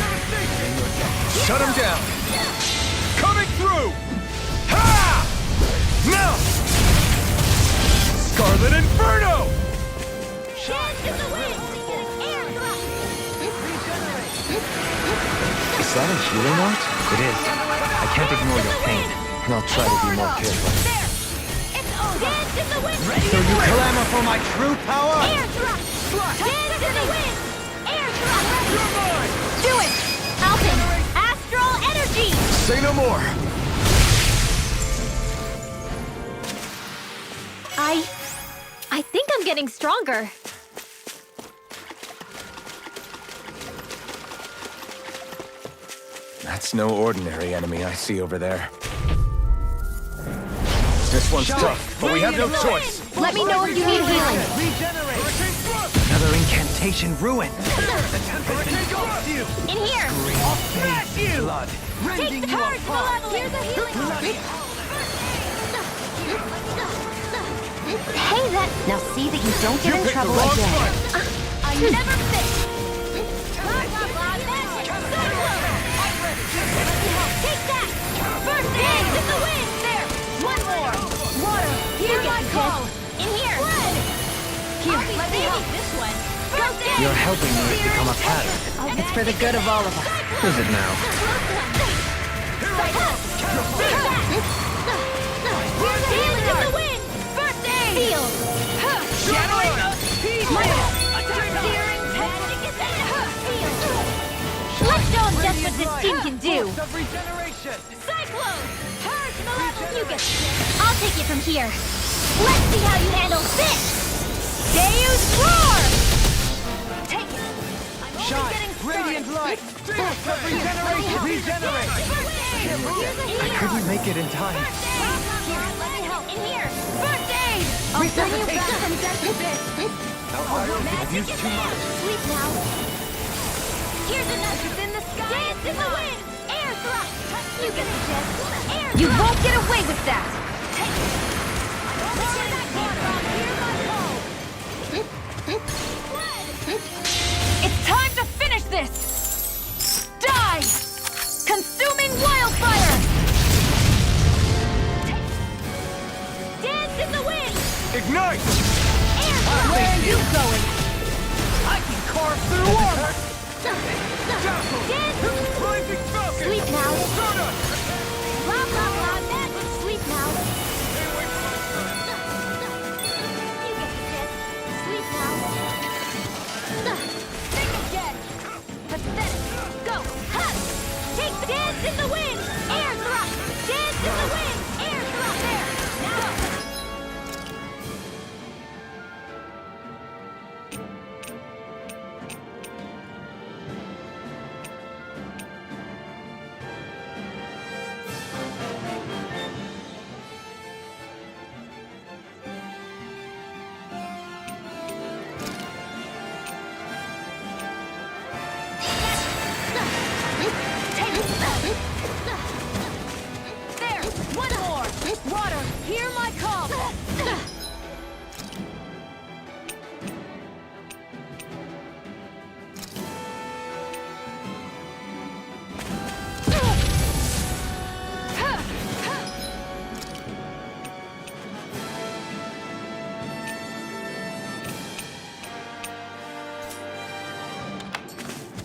Shut him down! Coming through! Ha! Now! Scarlet Inferno! Dance in the wind! Air thrust! Is that a healing art? It is. I can't ignore your pain. And I'll try to be more careful. There! It's over! Dance in the wind! So you clamor for my true power? Air thrust! Dance in the wind! Air thrust! You're mine! Do it! Alton! Astral energy! Say no more. I think I'm getting stronger. That's no ordinary enemy I see over there. As This one's tough, but we have no choice. Let me know if you need healing. Another incantation ruined. In here! Blood. Take the cards to the level! Here's a healing Hey, that... Now see that you don't get in trouble again. I never fit! Take that! First aid in the wind! There! One more! Water! Here's my call! In here! Blood! Here, let me help this one! First aid! You're helping me become a pattern. It's for the good of all of us. Is it now? Here's a healing in the wind! First aid! Seal! Shattering! Searing magic is in seal! Let's show them just what this team can do! Cyclone! Purge Malevolent! You get it! I'll take it from here! Let's see how you handle this! Deus Roar! Take it! I'm only getting started! light! Regenerate! I couldn't make it in time. Here, let me help! In here! First aid! I'll bring you back from death to this! I've used too much. Sleep now! Here's another! It's in the sky! Dance in the wind! Air thrust! You get the gist! Air thrust! You won't get away with that! Take it! I'm over that water! Hear my call! It's time to finish this! Die! Consuming wildfire! Dance in the wind! Ignite! Air thrust! Where are you going? I can carve through armor! Dance! Rising Falcon! Sleep now! Soda! Blah, blah, blah, magic! Sleep now! You get the gist. Sleep now! Think again! Pathetic! Go! Hut! Take the dance in the wind! Air thrust! Dance in the wind! Air thrust! There! Now! There! One more! Water, hear my call!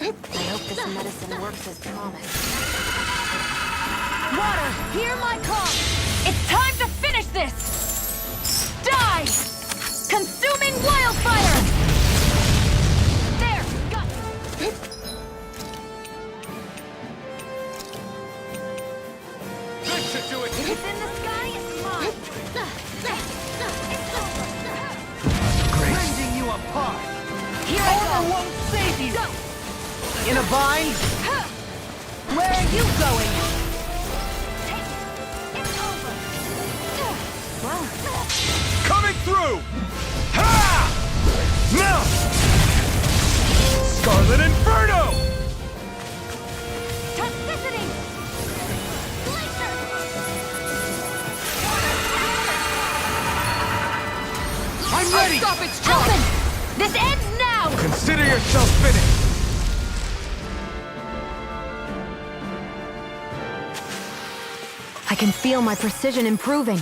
I hope this medicine works as promised. Water, hear my call! It's time to finish this! Die! Consuming wildfire! There! Got This should do it! It's in the sky, it's mine! Rending you apart! Here I Armor go! won't save you! Go! In a bind? Where are you going? It's over! Coming through! Ha! Now! Scarlet Inferno! Toxicity! Glacier! I'm ready! Stop its charge! Elvin! This ends now! Consider yourself finished! I can feel my precision improving.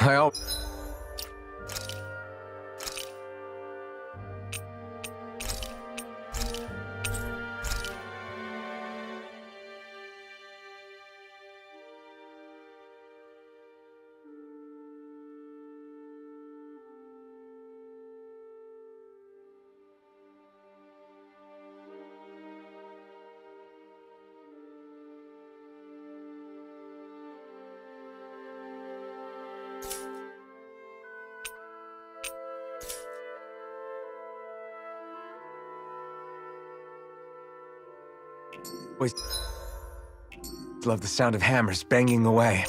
I always love the sound of hammers banging away.